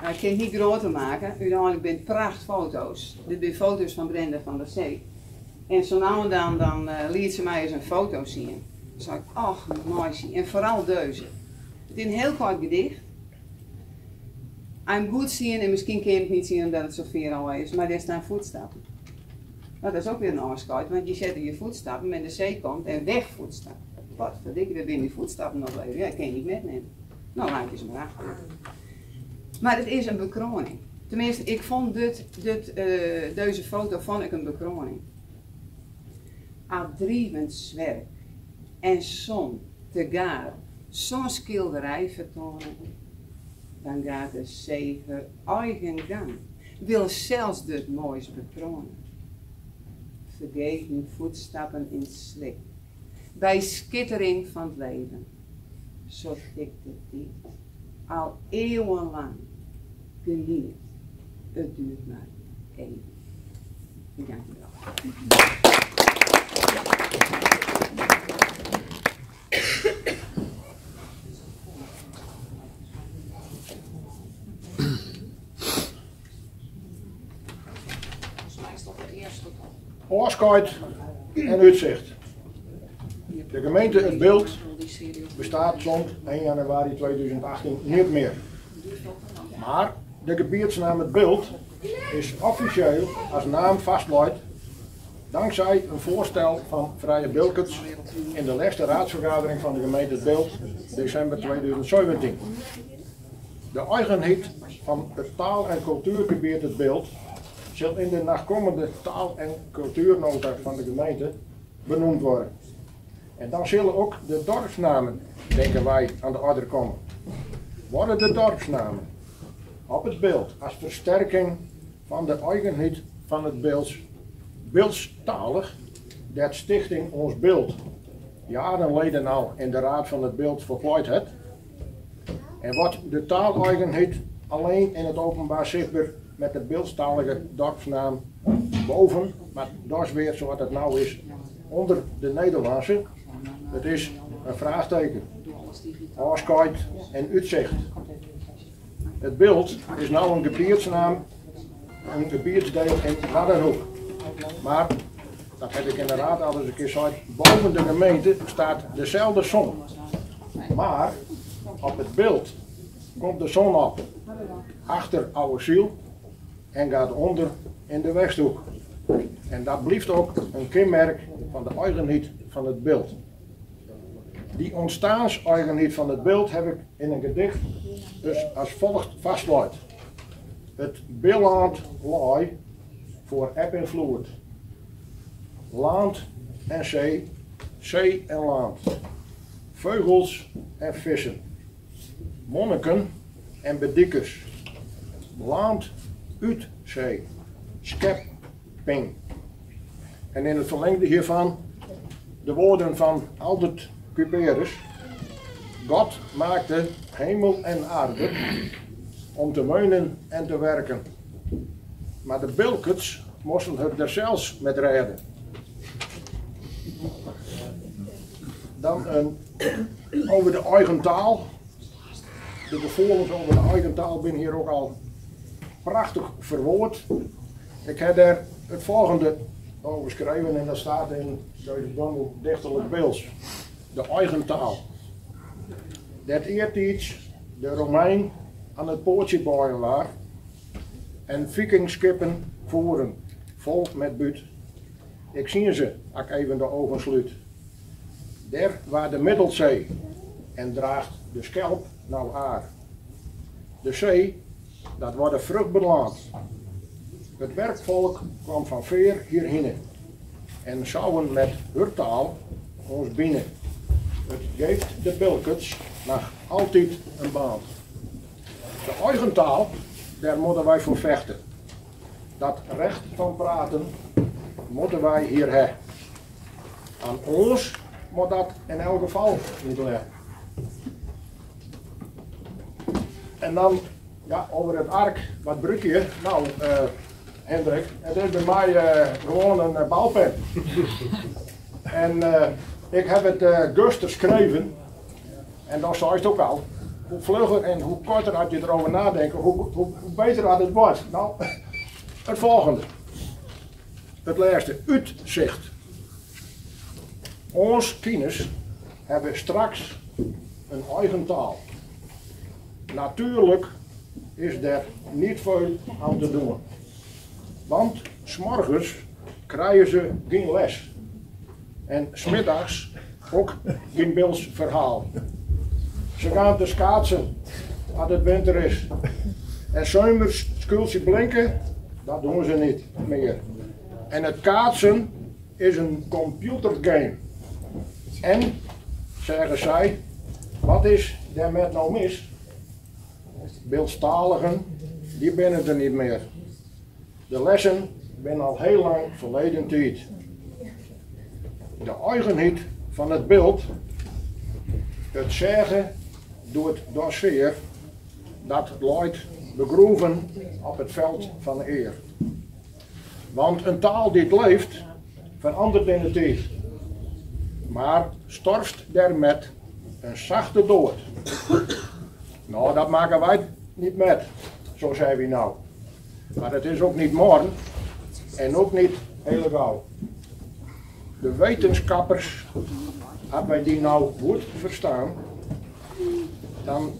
Nou, ik kan het niet groter maken, uiteindelijk zijn het prachtfoto's. Dit zijn foto's van Brenda van der Zee. En zo nou en dan liet ze mij eens een foto zien. Dan zei ik, ach, mooi zien. En vooral deze. Het is een heel kort gedicht. I'm goed zien en misschien kan je het niet zien omdat het zo ver al is, maar er staan voetstappen. Nou, dat is ook weer een afscheid, want je zet je voetstappen met de zee komt en weg voetstappen. Wat verdikke, we binnen die voetstappen nog leven. Ja, ik kan je niet metnemen. Nou, laat je ze maar achter. Maar het is een bekroning. Tenminste, ik vond deze foto vond ik een bekroning. Adrievend zwerk en zon te gaar zo'n schilderij vertonen, dan gaat de zee haar eigen gang, wil zelfs het moois bekronen. Vergeet mijn voetstappen in slik, bij schittering van het leven, zo tikt het niet, al eeuwenlang, geniet, het duurt maar even. Dank u wel. Afscheid en uitzicht. De gemeente Het Bilt bestaat zo'n 1 januari 2018 niet meer. Maar de gebiedsnaam Het Bilt is officieel als naam vastgelegd dankzij een voorstel van Vrije Bilkens in de laatste raadsvergadering van de gemeente Het Bilt, december 2017. De eigenheid van het taal- en cultuurgebied Het Bilt zal in de nakomende taal- en cultuurnota van de gemeente benoemd worden. En dan zullen ook de dorpsnamen, denken wij, aan de orde komen. Worden de dorpsnamen op Het Bilt als versterking van de eigenheid van het Biltstalig, dat stichting Ons Bilt jarenleden al in de raad van het Bilt verplooid heeft. En wordt de taaleigenheid alleen in het openbaar zichtbaar met de Biltstalige dorpsnaam boven, maar dat is weer zoals het nou is, onder de Nederlandse. Het is een vraagteken, afscheid en uitzicht. Het Bilt is nou een gebiedsnaam, een gebiedsdeel in Waddenhoek. Maar, dat heb ik in de raad al eens een keer gezegd, boven de gemeente staat dezelfde zon. Maar, op het Bilt komt de zon op, achter Oude Ziel en gaat onder in de Westhoek. En dat blijft ook een kenmerk van de eigenheid van het Bilt. Die ontstaanseigenheid van het Bilt heb ik in een gedicht dus als volgt vastgelegd. Het Billand laai voor eb en vloed. Land en zee, zee en land. Vogels en vissen. Monniken en bediekers. Land uit zee. Schepping. En in het verlengde hiervan de woorden van Albert Cuperus. God maakte hemel en aarde om te wonen en te werken. Maar de Bilkens moesten het er zelfs met redden. Dan over de eigen taal. De gevoelens over de eigen taal zijn hier ook al prachtig verwoord. Ik heb daar het volgende over geschreven en dat staat in deze bundel Dichterlijk Bilts. De eigen taal. Dat eertijds de Romein aan het poortje bouwen was en vikingskippen voeren, vol met buut. Ik zie ze, als ik even de ogen sluit. Daar waar de Middelzee en draagt de schelp nou aar. De zee, dat wordt een vruchtbeland. Het werkvolk kwam van ver hierheen en zouden met hun taal ons binnen. Het geeft de Bilkens nog altijd een baan. De eigen taal, daar moeten wij voor vechten. Dat recht van praten moeten wij hier hebben. Aan ons moet dat in elk geval niet leggen. En dan Ja, over het ark, wat bruk je? Nou, Hendrik, het is bij mij gewoon een balpen. En ik heb het Guster geschreven, en dan zei het ook al, hoe vlugger en hoe korter had je erover nadenken, hoe beter had het wordt. Nou, het volgende. Het laatste, uitzicht. Ons kines hebben straks een eigen taal. Natuurlijk is er niet veel aan te doen. Want 's morgens krijgen ze geen les. En 's middags ook geen Bils verhaal. Ze gaan te schaatsen als het winter is. En 's zomers skultje blinken, dat doen ze niet meer. En het kaatsen is een computergame. En, zeggen zij, wat is daarmee nou mis? Beeldstaligen, die binnen er niet meer. De lessen zijn al heel lang verleden tijd. De eigenheid van het beeld, het zeggen door de sfeer, dat leidt begroeven op het veld van eer. Want een taal die het leeft, verandert in de tijd. Maar storft dermet een zachte dood. Nou, dat maken wij niet met, zo zijn we nou. Maar het is ook niet morgen en ook niet heel gauw. De wetenschappers, als wij die nou goed verstaan, dan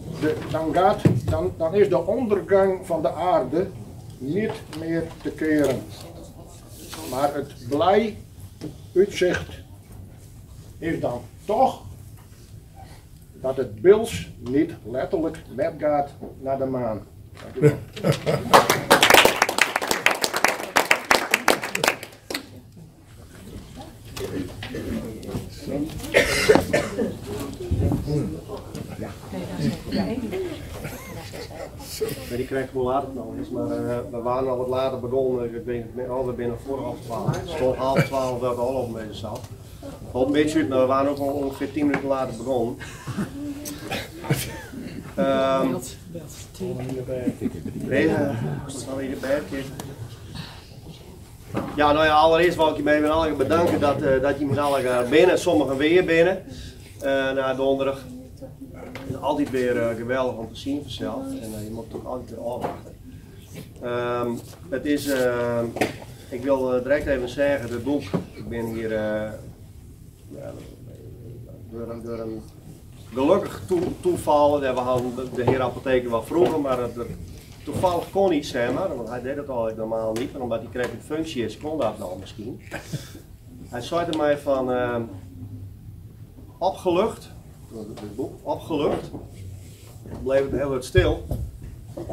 is de ondergang van de aarde niet meer te keren. Maar het blij uitzicht is dan toch dat het Bils niet letterlijk met gaat naar de maan. Dank u wel. Die krijg ik wel later nog eens, maar we waren al wat later begonnen. Ik weet niet alweer binnen voor 11:30. Het stond 11:30 dat we al op een beetje zat. Op een beetje uit, maar we waren ook al ongeveer 10 minuten later begonnen. Ja, nou ja, allereerst wil ik je mee allen bedanken dat je met allen binnen, sommigen weer binnen. Na donderdag. Het is altijd weer geweldig om te zien vanzelf en je moet ook altijd weer afwachten. Het is, ik wil direct even zeggen, het boek, ik ben hier door een gelukkig toeval, we hadden de heer apotheker wel vroeger, maar het toevallig kon niet zeg maar, want hij deed het al normaal niet, maar omdat hij kreeg een functie is, kon dat nou misschien. Hij zei tegen mij van, opgelucht, het boek, opgelucht, bleef het heel wat stil.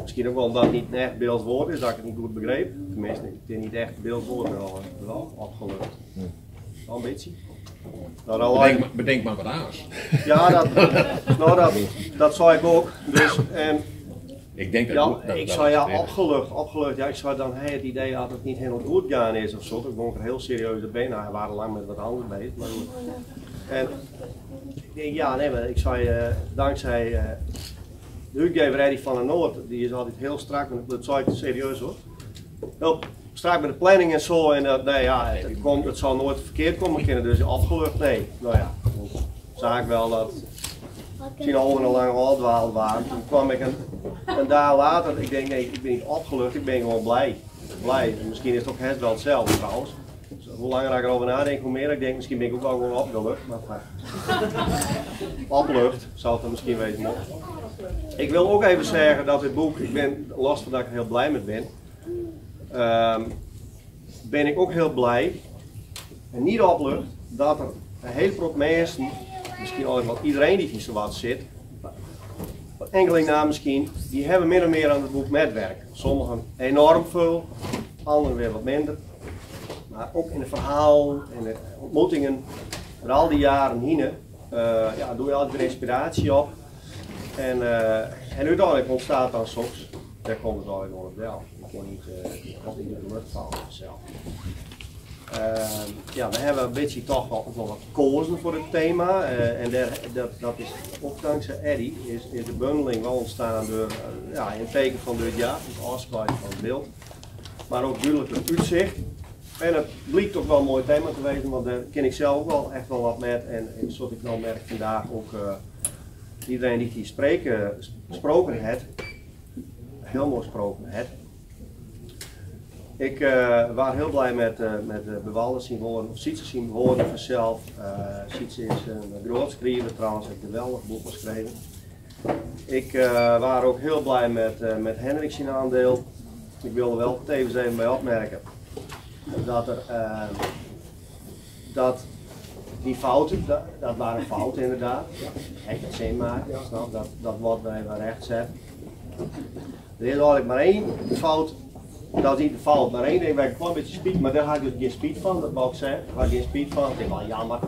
Misschien ook wel omdat het niet een echt beeldwoord is, dat ik het niet goed begreep. Tenminste, het is niet echt een beeldwoord, maar wel opgelucht. Wel een beetje. Nou, bedenk maar wat aans. Ja, dat zei ik ook. Dus, ik denk dat, ja, ik zei ja, opgelucht. Ja, ik zei dan, het idee dat het niet helemaal goed gaan is of zo. Ik vond er heel serieus op been. Nou, we waren lang met wat anders bezig. Maar en ik denk, ja, nee, maar ik zei, dankzij de uitgeverij van de Noord, die is altijd heel strak, en dat zei ik serieus hoor. Heel strak met de planning en zo, en nee, ja, het zal nooit verkeerd komen kunnen, dus opgelucht, nee. Nou ja, toen zag ik wel dat misschien al een lange afdwaald waren. Toen kwam ik een dag later, ik denk, nee, ik ben niet opgelucht, ik ben gewoon blij. Misschien is het ook wel hetzelfde trouwens. Dus hoe langer ik erover nadenk, hoe meer ik denk, misschien ben ik ook wel gewoon opgelucht. Maar oplucht zou het dan misschien wezen mogen. Ik wil ook even zeggen dat dit boek, ik ben los van dat ik er heel blij mee ben. Ben ik ook heel blij en niet oplucht dat er een hele groep mensen, misschien al wel iedereen die hier zo wat zit, enkeling na misschien, die hebben min of meer aan het boek metwerk. Sommigen enorm veel, anderen weer wat minder. Maar ook in het verhaal en de ontmoetingen, met al die jaren heen, ja, doe je altijd weer inspiratie op. En uiteindelijk ontstaat dan soms, daar komt het al gewoon wel. Ik kon niet de lucht vallen zelf. Ja, we hebben een beetje toch wel wat gekozen voor het thema. En dat is ook dankzij Eddie, is de bundeling wel ontstaan door, ja, in het teken van dit jaar, het afsluiten van het beeld. Maar ook duidelijk het uitzicht. En het blijkt ook wel een mooi thema te wezen, want daar ken ik zelf ook wel echt wel wat met. En zoals ik wel merk vandaag ook, iedereen die gesproken heeft, heel mooi gesproken heeft. Ik was heel blij met de bewalden zien worden, of Sietse zien worden vanzelf. Sietse is een groot schrijver trouwens, heeft een geweldig boek geschreven. Ik was ook heel blij met Hendrik zijn aandeel. Ik wilde wel tevens even bij opmerken dat die fouten, dat waren fouten inderdaad. Ik het zin maken, dat wordt bij recht zet. Er is eigenlijk maar één fout. Dat is niet de fout, maar één ding waar ik gewoon een beetje speed, maar daar had ik dus geen speed van, dat wou ik zeggen. Daar had ik geen speed van, ik denk wel jammer.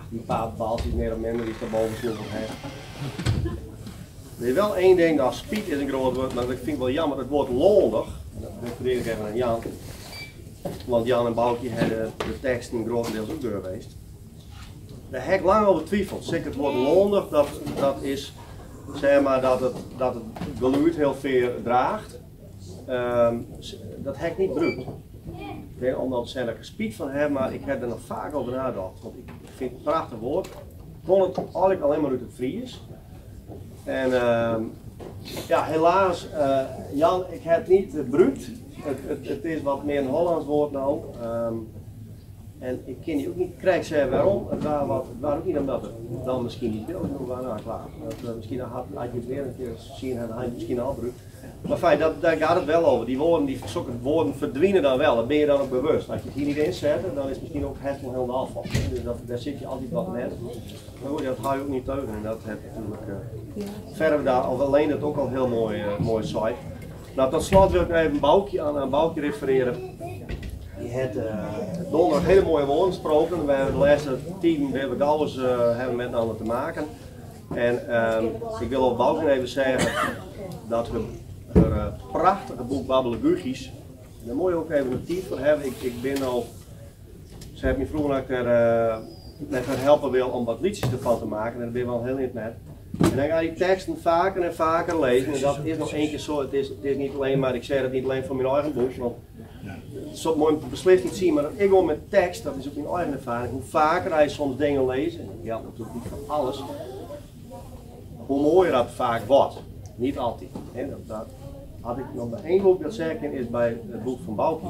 Die paar baltjes meer of minder die ik daarboven sloegen heb. Er is wel één ding, dat speed is een groot woord, maar dat vind ik wel jammer, het woord londig. Dat verdedig ik even aan Jan. Want Jan en Boukje hebben de teksten grotendeels ook doorgeweest. Daar heb ik lang over twijfeld. Zeker het woord londig, dat is zeg maar dat het geluid heel veel draagt. Dat heb ik niet gebruikt. Ik weet omdat ze er gespied van hebben, maar ik heb er nog vaak over nagedacht. Want ik vind het een prachtig woord. Ik kon het eigenlijk alleen maar uit het Fries. En ja, helaas, Jan, ik heb het niet gebruikt. Het is wat meer een Hollands woord nou. En ik ken die ook niet krijg zeggen waarom. Het waren ook niet omdat het dan misschien niet wil. Nou klaar. Misschien had je het weer een keer zien en hij misschien al gebruikt. Maar fijn, daar gaat het wel over. Die woorden verdwijnen dan wel. Dat ben je dan ook bewust. Als je het hier niet inzet, dan is het misschien ook helemaal afval. Dus daar zit je altijd wat net. Maar goed, dat ga je ook niet teugen. En dat heb natuurlijk verder daar, of alleen dat ook al heel mooi site. Nou, tot slot wil ik nog even aan Boukje refereren. Die heeft donderdag hele mooie woorden gesproken. We hebben de laatste 10 hebben met elkaar te maken. En ik wil op Boukje even zeggen dat we een prachtige boek Babbelen Gugies. Daar moet je ook even een tijd voor hebben. Ik ben al, ze hebben me vroeger dat ik er met haar helpen wil om wat liedjes ervan te maken. En dat ben ik wel heel in het net. En dan ga je die teksten vaker en vaker lezen. En dat is nog één keer zo. Het is niet alleen maar, ik zeg het niet alleen voor mijn eigen boek. Want zo moet je beslist niet zien. Maar ik wil met tekst, dat is ook mijn eigen ervaring. Hoe vaker hij soms dingen leest, en dat geldt natuurlijk niet voor alles. Hoe mooier dat vaak wordt. Niet altijd. Dat had ik nog bij één boek dat zeggen is bij het boek van Boukje,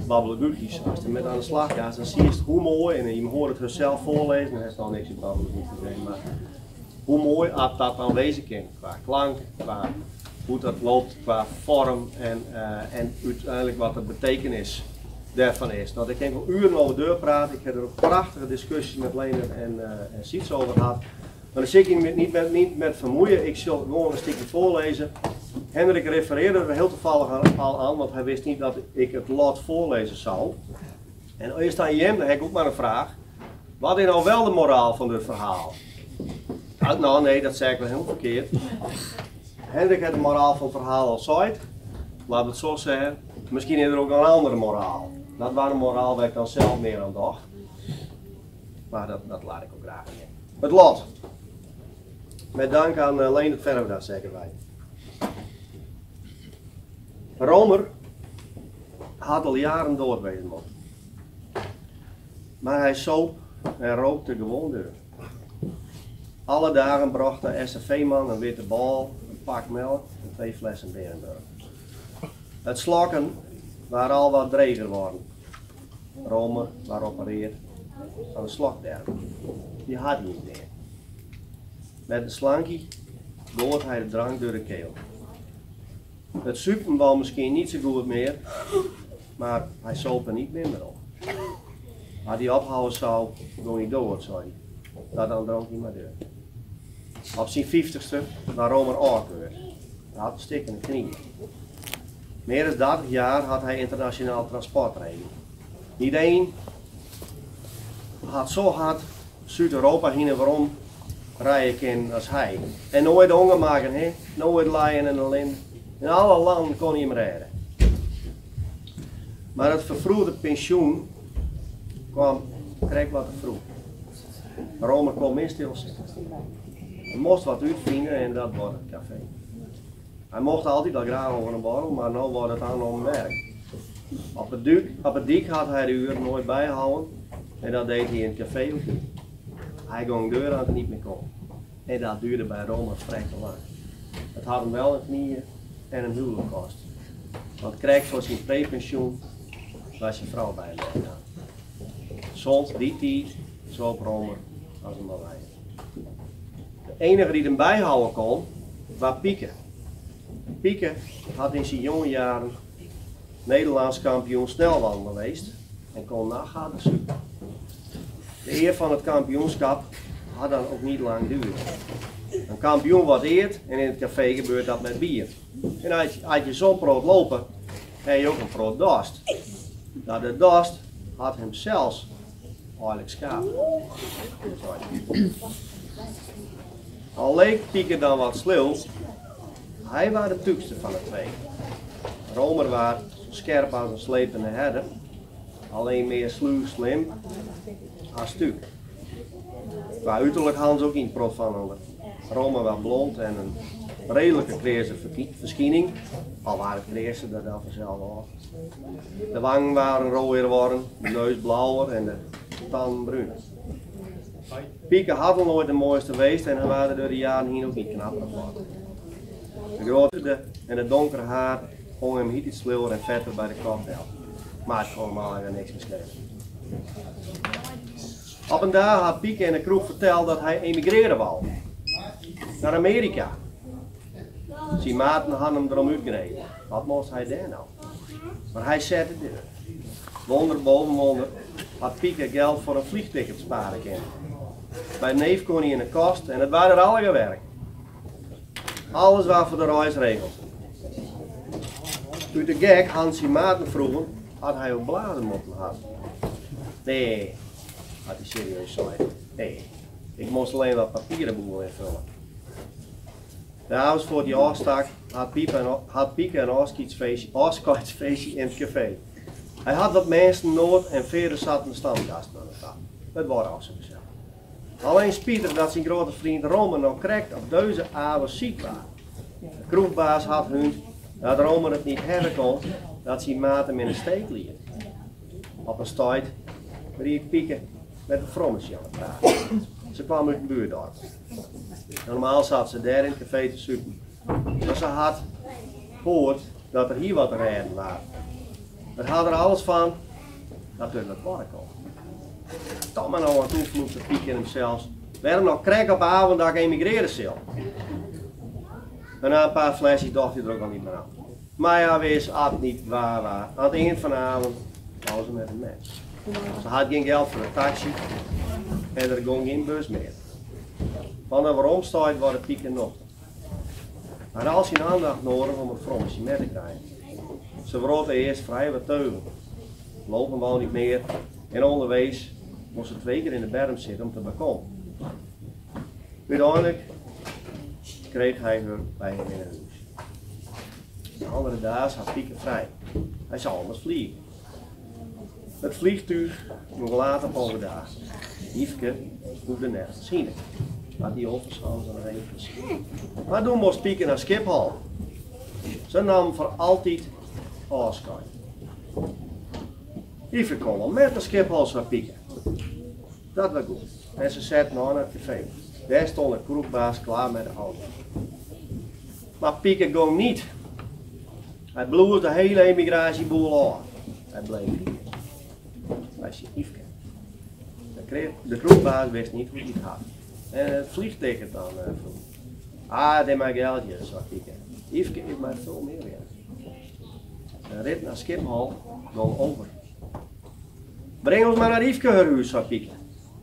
Babbelen Gugies. Als je met aan de slag gaat, dan zie je het hoe mooi en je hoort het zelf voorlezen. En er is dan niks in Babbelen Gugies te zeggen. Maar hoe mooi dat dan wezen kan. Qua klank, qua hoe dat loopt, qua vorm en uiteindelijk wat de betekenis daarvan is. Nou, ik heb wel uren over doorpraten. Ik heb er ook prachtige discussies met Leonard en Siets over gehad. Maar daar zit ik niet met vermoeien. Ik zal gewoon een stukje voorlezen. Hendrik refereerde er heel toevallig al aan, want hij wist niet dat ik het lot voorlezen zou. En eerst aan Jem, dan heb ik ook maar een vraag. Wat is nou wel de moraal van dit verhaal? Nou nee, dat zei ik wel heel verkeerd. Hendrik heeft de moraal van het verhaal al gezegd. Laten we het zo zeggen. Misschien is er ook een andere moraal. Dat was een moraal waar ik dan zelf meer aan dacht. Maar dat laat ik ook graag in. Het lot. Met dank aan Leonard Verweda, zeggen wij. Romer had al jaren doorwezen moeten. Maar hij soop en rookte gewoon door. Alle dagen bracht de SFV-man een witte bal, een pak melk en 2 flessen Berenburg. Het slokken waren al wat dreger geworden. Romer was opereerd aan de slokderm. Die had hij niet meer. Met de slankie gooit hij de drank door de keel. Het suipen was misschien niet zo goed meer, maar hij soop er niet minder op. Als hij ophouden zou, ging hij dood, zei hij. Dat dan dronk hij maar door. Op zijn 50ste was Romer aangekeurd. Hij had een stik in de knieën. Meer dan 30 jaar had hij internationaal transportregeling. Niet één had zo hard Zuid-Europa heen en waarom rijden kan als hij. En nooit honger maken, he? Nooit lijden en alleen. In alle landen kon hij hem rijden. Maar het vervroegde pensioen kreeg wat te vroeg. Rome kon meer stilzitten. Hij moest wat uitvinden en dat wordt het café. Hij mocht altijd al graag over een borrel, maar nu wordt het aan werk. Op het dik had hij de uren nooit bijgehouden en dat deed hij in het café ook niet. Hij ging deur aan het niet meer komen. En dat duurde bij Rome vrij te lang. Het had hem wel een knieën en een huwelijk kost. Want kreeg voor zijn prepensioen was zijn vrouw bij hem weggegaan. Soms die tijd, zo op Rome als een Malij. De enige die hem bijhouden kon, was Pieke. Pieke had in zijn jonge jaren Nederlands kampioen snelwandelen geweest en kon nagaan de super. De eer van het kampioenschap had dan ook niet lang duren. Een kampioen wat eert en in het café gebeurt dat met bier. En als je zo'n brood lopen, heb je ook een brood dorst. Nou, de dorst had hem zelfs eigenlijk schaap. Al leek Pieke dan wat sluw, hij was de tukste van de twee. Romer was scherp als een slepende herder, alleen meer sluw slim als stuk. Qua uiterlijk hadden ze ook niet prof van onder. Romer was blond en een redelijke kleerse verschijning, al waren het kleerse dat dan vanzelf was. De wangen waren rooier geworden, de neus blauwer en de tanden bruiner. Pieke had al nooit de mooiste geweest en hij waren door de jaren heen ook niet knapper geworden. De grote en het donkere haar hong hem iets sluwer en vetter bij de cocktail. Maar het kon allemaal even niks meer schelen. Op een dag had Pieke in de kroeg verteld dat hij emigreren wou. Naar Amerika. Zijn maten hadden hem erom uitgereden. Wat moest hij daar nou? Maar hij zette dit. Wonder boven wonder had Pieke geld voor een vliegticket sparen kunnen. Bij neef kon hij in de kost en het waren er alle gewerkt. Alles was voor de reis regeld. Toen de gek Hans zijn maten vroegen, had hij ook bladen moeten hebben. Nee, had hij serieus gezegd. Nee, ik moest alleen wat papierenboel invullen. De avond voor die afstak had Pieke een afscheidsfeestje in het café. Hij had wat mensen nood en verder zat een stamgast aan de tafel. Het was al zo gezellig. Alleen Pieter dat zijn grote vriend Rome nog kreeg op deze avond ziek was. De kroegbaas had hun dat Rome het niet hebben kon, dat zijn maat hem in de steek liet. Op een tijd riep Pieke met een frommetje aan het praten. Ze kwam uit de buurdorp. Normaal zat ze daar in het café te suppen. Maar ze had gehoord dat er hier wat te redden was. Er had er alles van dat er wat worden kon. Tom en nou aan toe vloekte Pieke in hemzelf. We hebben nog krek op avond dat ik emigreerde zal. En na een paar flesjes dacht hij er ook al niet meer aan. Maar ja, wees at niet waar. Aan het eind van de avond was ze met een mens. Ze had geen geld voor een taxi en er ging geen bus meer. Van de waaromstijd wordt Pieke nog. Maar als je aandacht nodig om een frommetje met te krijgen. Ze vroten eerst vrij wat teugen. Lopen wou niet meer en onderwees moest ze 2 keer in de berm zitten om te bekomen. Uiteindelijk kreeg hij haar bij hem in het huis. De andere dag had Pieke vrij. Hij zou anders vliegen. Het vliegtuig nog later op overdag. Yveske hoefde nergens zien. Maar die overschouwde nog even gezien. Maar toen moest Pieke naar Schiphol. Ze nam voor altijd afscheid. Yveske kon wel met de Schiphol naar Pieke. Dat was goed. En ze zetten naar het café. Daar stond de kroegbaas klaar met de auto. Maar Pieke ging niet. Hij bloed de hele emigratieboel aan. Hij bleef hier. Bij zijn Yveske. De kroegbaas wist niet hoe hij het had. En het vliegticket dan vroeg. Ah, dit maar geldje, zei Pieke. Yveske heeft maar veel meer weer. De rit naar Schiphol ging over. Breng ons maar naar Yveske huis, zei Pieke.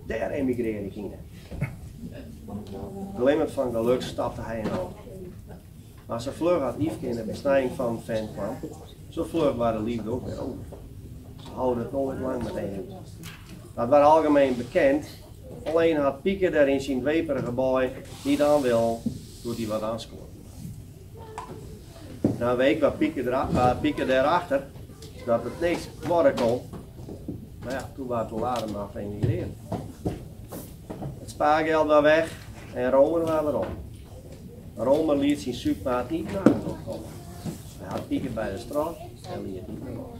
Daar emigreer ik in. Glimmend van geluk stapte hij in auto. Maar zo vlug had Yveske in de besnijding van een fan kwam, zo vlug waren de liefde ook weer over. Ze houden het nooit lang met één. Dat was algemeen bekend, alleen had Pieke daar in zijn dweperige boy niet aan wil, doet hij wat aanscoren. Na een week was Pieke daarachter dat het niks worden kon. Maar ja, toen waren het later maar geëmigreerd. Het spaargeld was weg en Romer was erom. Romer liet zijn supermaat niet naar ons opkomen. Hij had pieken bij de straat en liet niet meer los.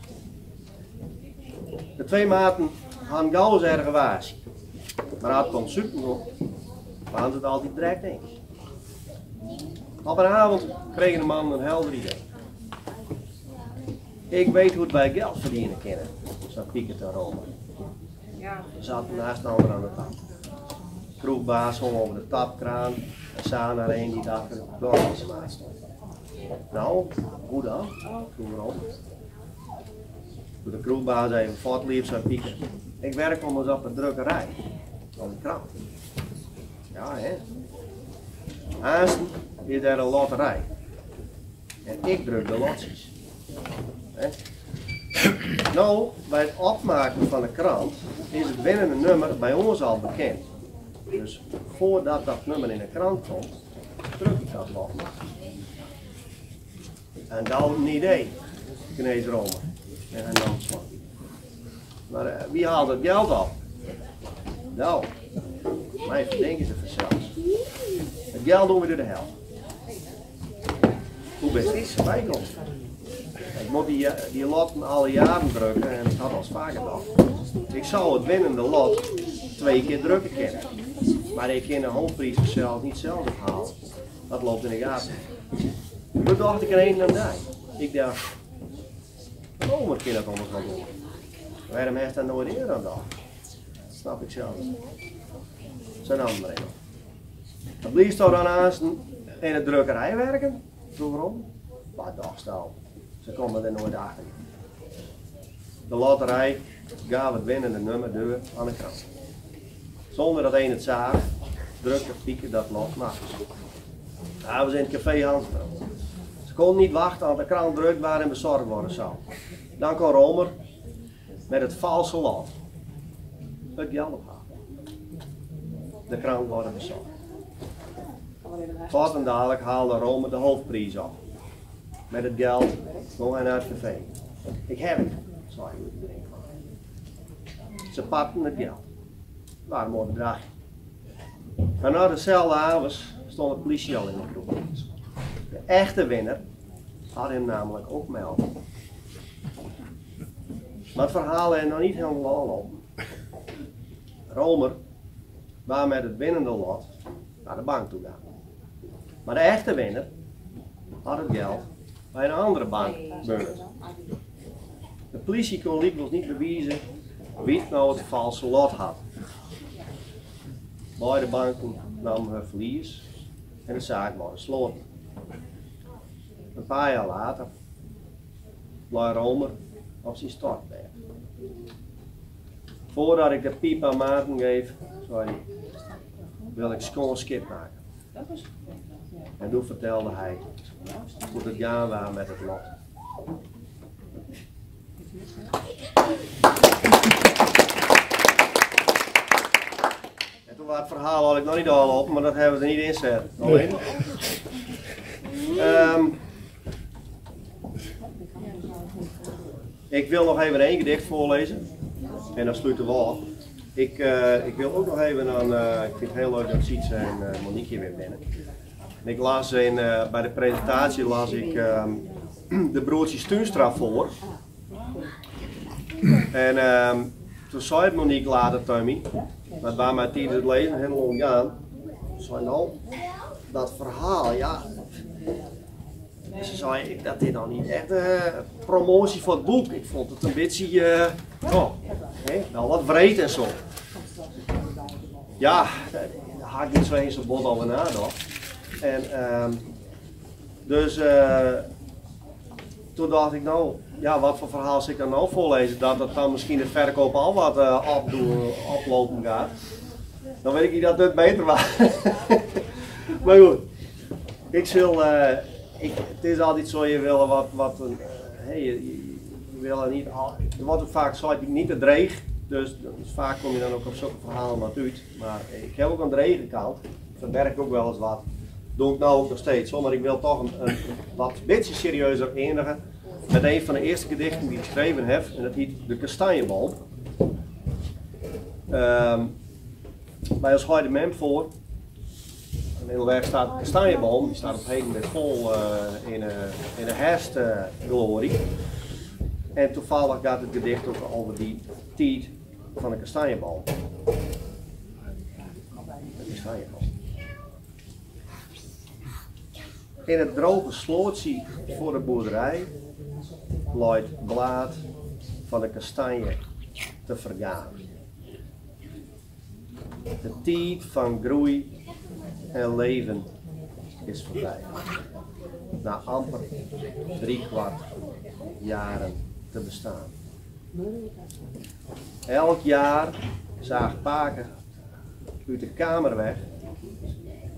De twee maten hadden gauw eens ergens waas. Maar als het komt super op, waren ze het altijd direct eens. Op een avond kreeg de man een helder idee. Ik weet hoe het bij geld verdienen kunnen, zei Piekert en Romer. Ze zaten naast de ander aan de tafel. De kroegbaas hong over de tapkraan en zag naar een die achter de doorgangsmaat stond. Nou, hoe dan? Vroeg Romer. Toen de kroegbaas even voortliep, zei Piekert: ik werk om eens op de drukkerij, op de krant. Ja, hè? Aanston is er een loterij. En ik druk de lotsies. Nou, bij het opmaken van de krant is het winnende nummer bij ons al bekend. Dus voordat dat nummer in de krant komt, druk ik dat lot. En dat een idee, knees Romer. En hij nam slag. Maar wie haalt het geld op? Nou, mij verdenken ze vanzelfs. Het geld doen we door de helft. Hoe best is het bijkomst? Ik moet die loten alle jaren drukken en het had al vaker gedaan. Ik zou het winnende lot 2 keer drukken kunnen. Maar ik kan de hoofdprijs zelf niet zelf halen. Dat loopt in de gaten. Toen dacht ik er een aan daar. Ik dacht, Romer kan dat anders wel doen. Waarom heeft dat nooit eerder aan gedaan? Dat snap ik zelf. Zijn andere regel. Dat blies toch dan aan in de drukkerij werken? Vroeg Romer. Maar dagstal. Ze komen er nooit achter. De loterij gaf het winnende nummer deur aan de krant. Zonder dat een het zag, drukte Pieke dat lot nachts. Hij was in het café Hansveld. Ze konden niet wachten tot de krant druk waren en bezorgd worden zou. Dan kwam Romer met het valse lot. Het geld ophalen. De krant worden bezorgd. Kort en dadelijk haalde Romer de hoofdprijs op. Met het geld ging hij naar het café. Ik heb het, zei iedereen. Ze pakten het geld. Maar een mooi bedrag. En na dezelfde avond stond de politie al in de kroeg. De echte winnaar had hem namelijk ook melden. Maar het verhaal is nog niet helemaal op. Romer was met het winnende lot naar de bank toe gaan. Maar de echte winnaar had het geld bij een andere bank beurt. De politie kon likwijls niet bewijzen wie het nou het valse lot had. Beide banken namen hun verlies en de zaak was gesloten. Een paar jaar later bleef Romer op zijn stortberg. Voordat ik de piep aan Maarten geef, zei hij, wil ik schoon skip maken. En toen vertelde hij hoe het gaan was met het lot. En toen was het verhaal had ik nog niet al op, maar dat hebben we er niet in gezet. Alleen. Ik wil nog even één gedicht voorlezen. En dan sluiten we af. Ik wil ook nog even aan, ik vind het heel leuk dat Sietse en Monique hier weer binnen. En ik las bij de presentatie las ik de broertjes Tuinstra voor. En toen zei het Monique later tegen mij, dat bij mij tijdens het lezen helemaal omgaan. Ze zei nou, dat verhaal, ja. Ze zei dat dit nou niet echt promotie voor het boek. Ik vond het een beetje, wel wat breed en zo. Ja, daar had ik niet zo eens een bod over nagedacht. En dus toen dacht ik nou, ja, wat voor verhaal zal ik dan nou voorlezen? Dat het dan misschien de verkoop al wat oplopen gaat. Dan weet ik niet dat het beter was. Maar goed, ik zal, het is altijd zo, je wil je wil er niet, er wordt ook vaak zo niet te dreig. Dus vaak kom je dan ook op zulke verhalen wat uit. Maar ik heb ook een drege kant, verwerk ook wel eens wat. Doe ik nou ook nog steeds zo, maar ik wil toch een wat beetje serieuzer eindigen. met een van de eerste gedichten die ik geschreven heb, en dat heet De Kastanjeboom. Bij ons Heide Mem voor. Een hele weg staat de kastanjeboom, die staat op heden met vol in een herfstglorie. En toevallig gaat het gedicht ook over die tijd van de kastanjeboom. De kastanjeboom. In het droge slootje voor de boerderij luidt blaad van de kastanje te vergaan. De tijd van groei en leven is voorbij. Na amper 3/4 jaren te bestaan. Elk jaar zaagt Paken uit de kamer weg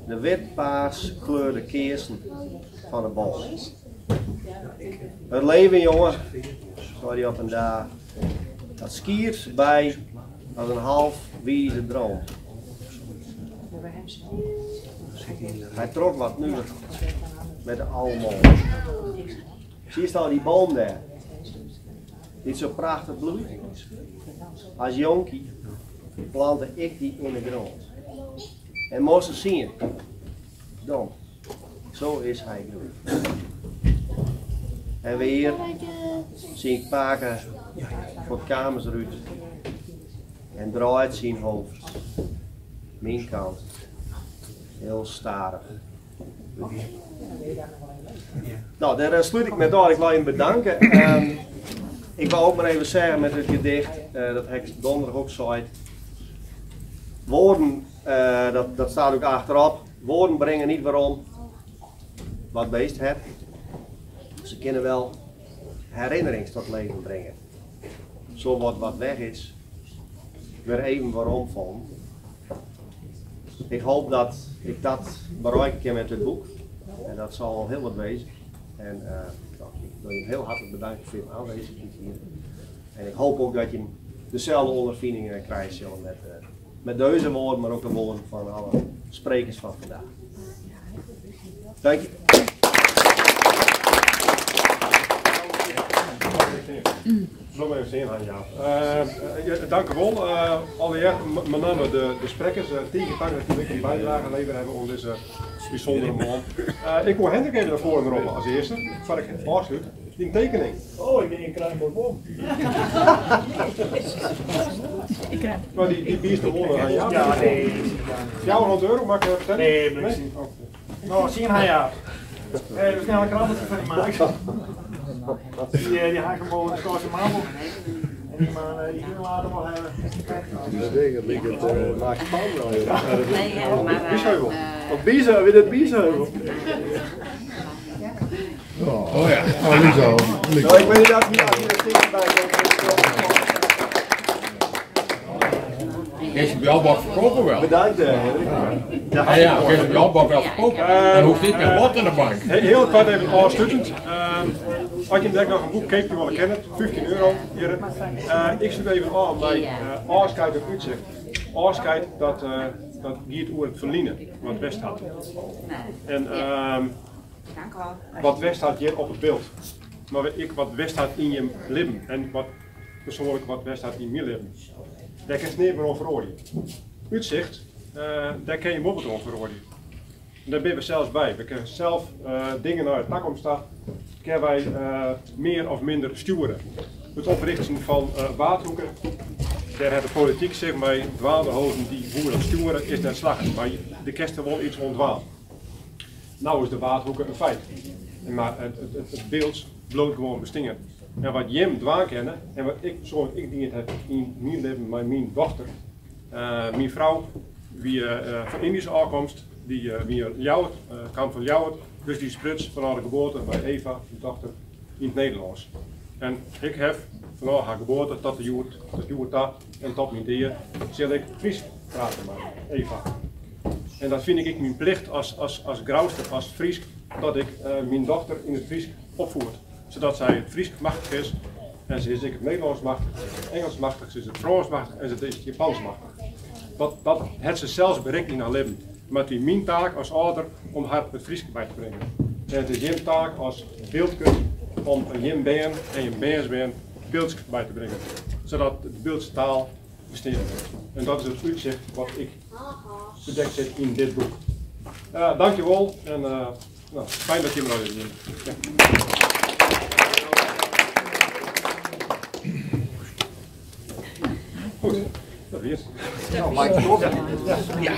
de wit-paars gekleurde keersen van het bos. Het leven, jongen, zei hij op een dag, dat skiert bij als een half wieze droom. Hij trok wat nu met de almond. Zie je al die boom daar? Die zo prachtig bloeit. Als jonkie plantte ik die in de grond. En moest ze zien, dan, zo is hij groeid. En weer zie ik Paken voor kamers uit en draait zijn hoofd, mijn kant, heel starig. Nou, daar sluit ik met door. Ik wil je bedanken. Ik wil ook maar even zeggen met het gedicht, dat heb ik donderdag ook zei. Woorden, dat staat ook achterop. Woorden brengen niet waarom wat beest hebt. Ze kunnen wel herinnerings tot leven brengen. Zo wat weg is, weer even waarom van. Ik hoop dat ik dat bereiken kan met het boek. En dat zal al heel wat wezen. En ik wil je heel hartelijk bedanken voor je aanwezigheid hier. En ik hoop ook dat je dezelfde ondervindingen krijgt met deze woorden, maar ook de woorden van alle sprekers van vandaag. Dank je. Zo even zien, Jaap. Dank u wel. Alweer met name de sprekers, tegenpakken natuurlijk die bijdrage leveren hebben om deze bijzondere man. Ik wil Hendrik even naar voren roepen als eerste, waar ik het afsluit. Die tekening. Oh, ik denk een klein bonbon. Maar die bierst de wonen aan jou. Ja, nee. €100, mag ik vertellen? Nee, maar niet. Nou, zie je hij ja. We snel een krantje van die maken. Die haken hem over de korte mabel. En die man die kunnen later wel hebben. Dat ligt het maakt pan wel. Nee, maar Biesheuvel. Op Biesheuvel, weer het Biesheuvel. Oh ja. Oh, niet zo. Nou, ik weet niet dat hier een stukje bij Kun je bij jou wat verkopen wel? Bedankt, Ja, kun je bij jou wel verkopen. Dan hoeft dit met wat in de bank. Heel kort even afsluitend. Als je nog een boek kijkt, je wel kennen, €15 hier. Ik zit even aan bij Aaskijk op uitzicht. Aaskijk dat gaat over het verliezen wat West had. En wat West had hier op het beeld. Maar wat West had in je leven en wat persoonlijk wat West had in mijn leven. Daar kan je niet meer over oordelen. Uitzicht, daar kan je moppet over oordelen. Daar ben we zelfs bij. We kunnen zelf dingen naar het toekomst staan, kunnen wij meer of minder sturen. Het oprichten van waterhoeken, daar heeft de politiek zich bij dwaaldehozen die boeren sturen, is net slagen. Maar de kerst er wel iets ontdwaald. Nou is de waterhoeken een feit. Maar het beeld bloot gewoon bestingen. En wat Jim dwaan kennen, en wat ik die het heb in mijn leven, mijn dochter, mijn vrouw, wie van Indische afkomst, die kwam van Ljouwert, dus die spruts van haar geboorte bij Eva, mijn dochter, in het Nederlands. En ik heb van haar geboorte tot de Joerta en tot mijn dier, zal ik Fries praten met Eva. En dat vind ik mijn plicht als Grauwster, als Fries, dat ik mijn dochter in het Fries opvoert. Zodat zij het Fries machtig is en ze is ik het Nederlands machtig, het Engels machtig, ze is het Frans machtig en ze is het Japans machtig. Dat heeft ze zelfs bereikt in haar leven. Maar het is mijn taak als ouder om haar het Fries bij te brengen. En het is mijn taak als beeldkunst om je band en je bandsband beelds bij te brengen. Zodat de beeldse taal besteedt. En dat is het uitzicht wat ik bedekt zit in dit boek. Dankjewel en fijn dat je me nog eens bent. Goed, dat weer. Nou, Mike, toch? Ja.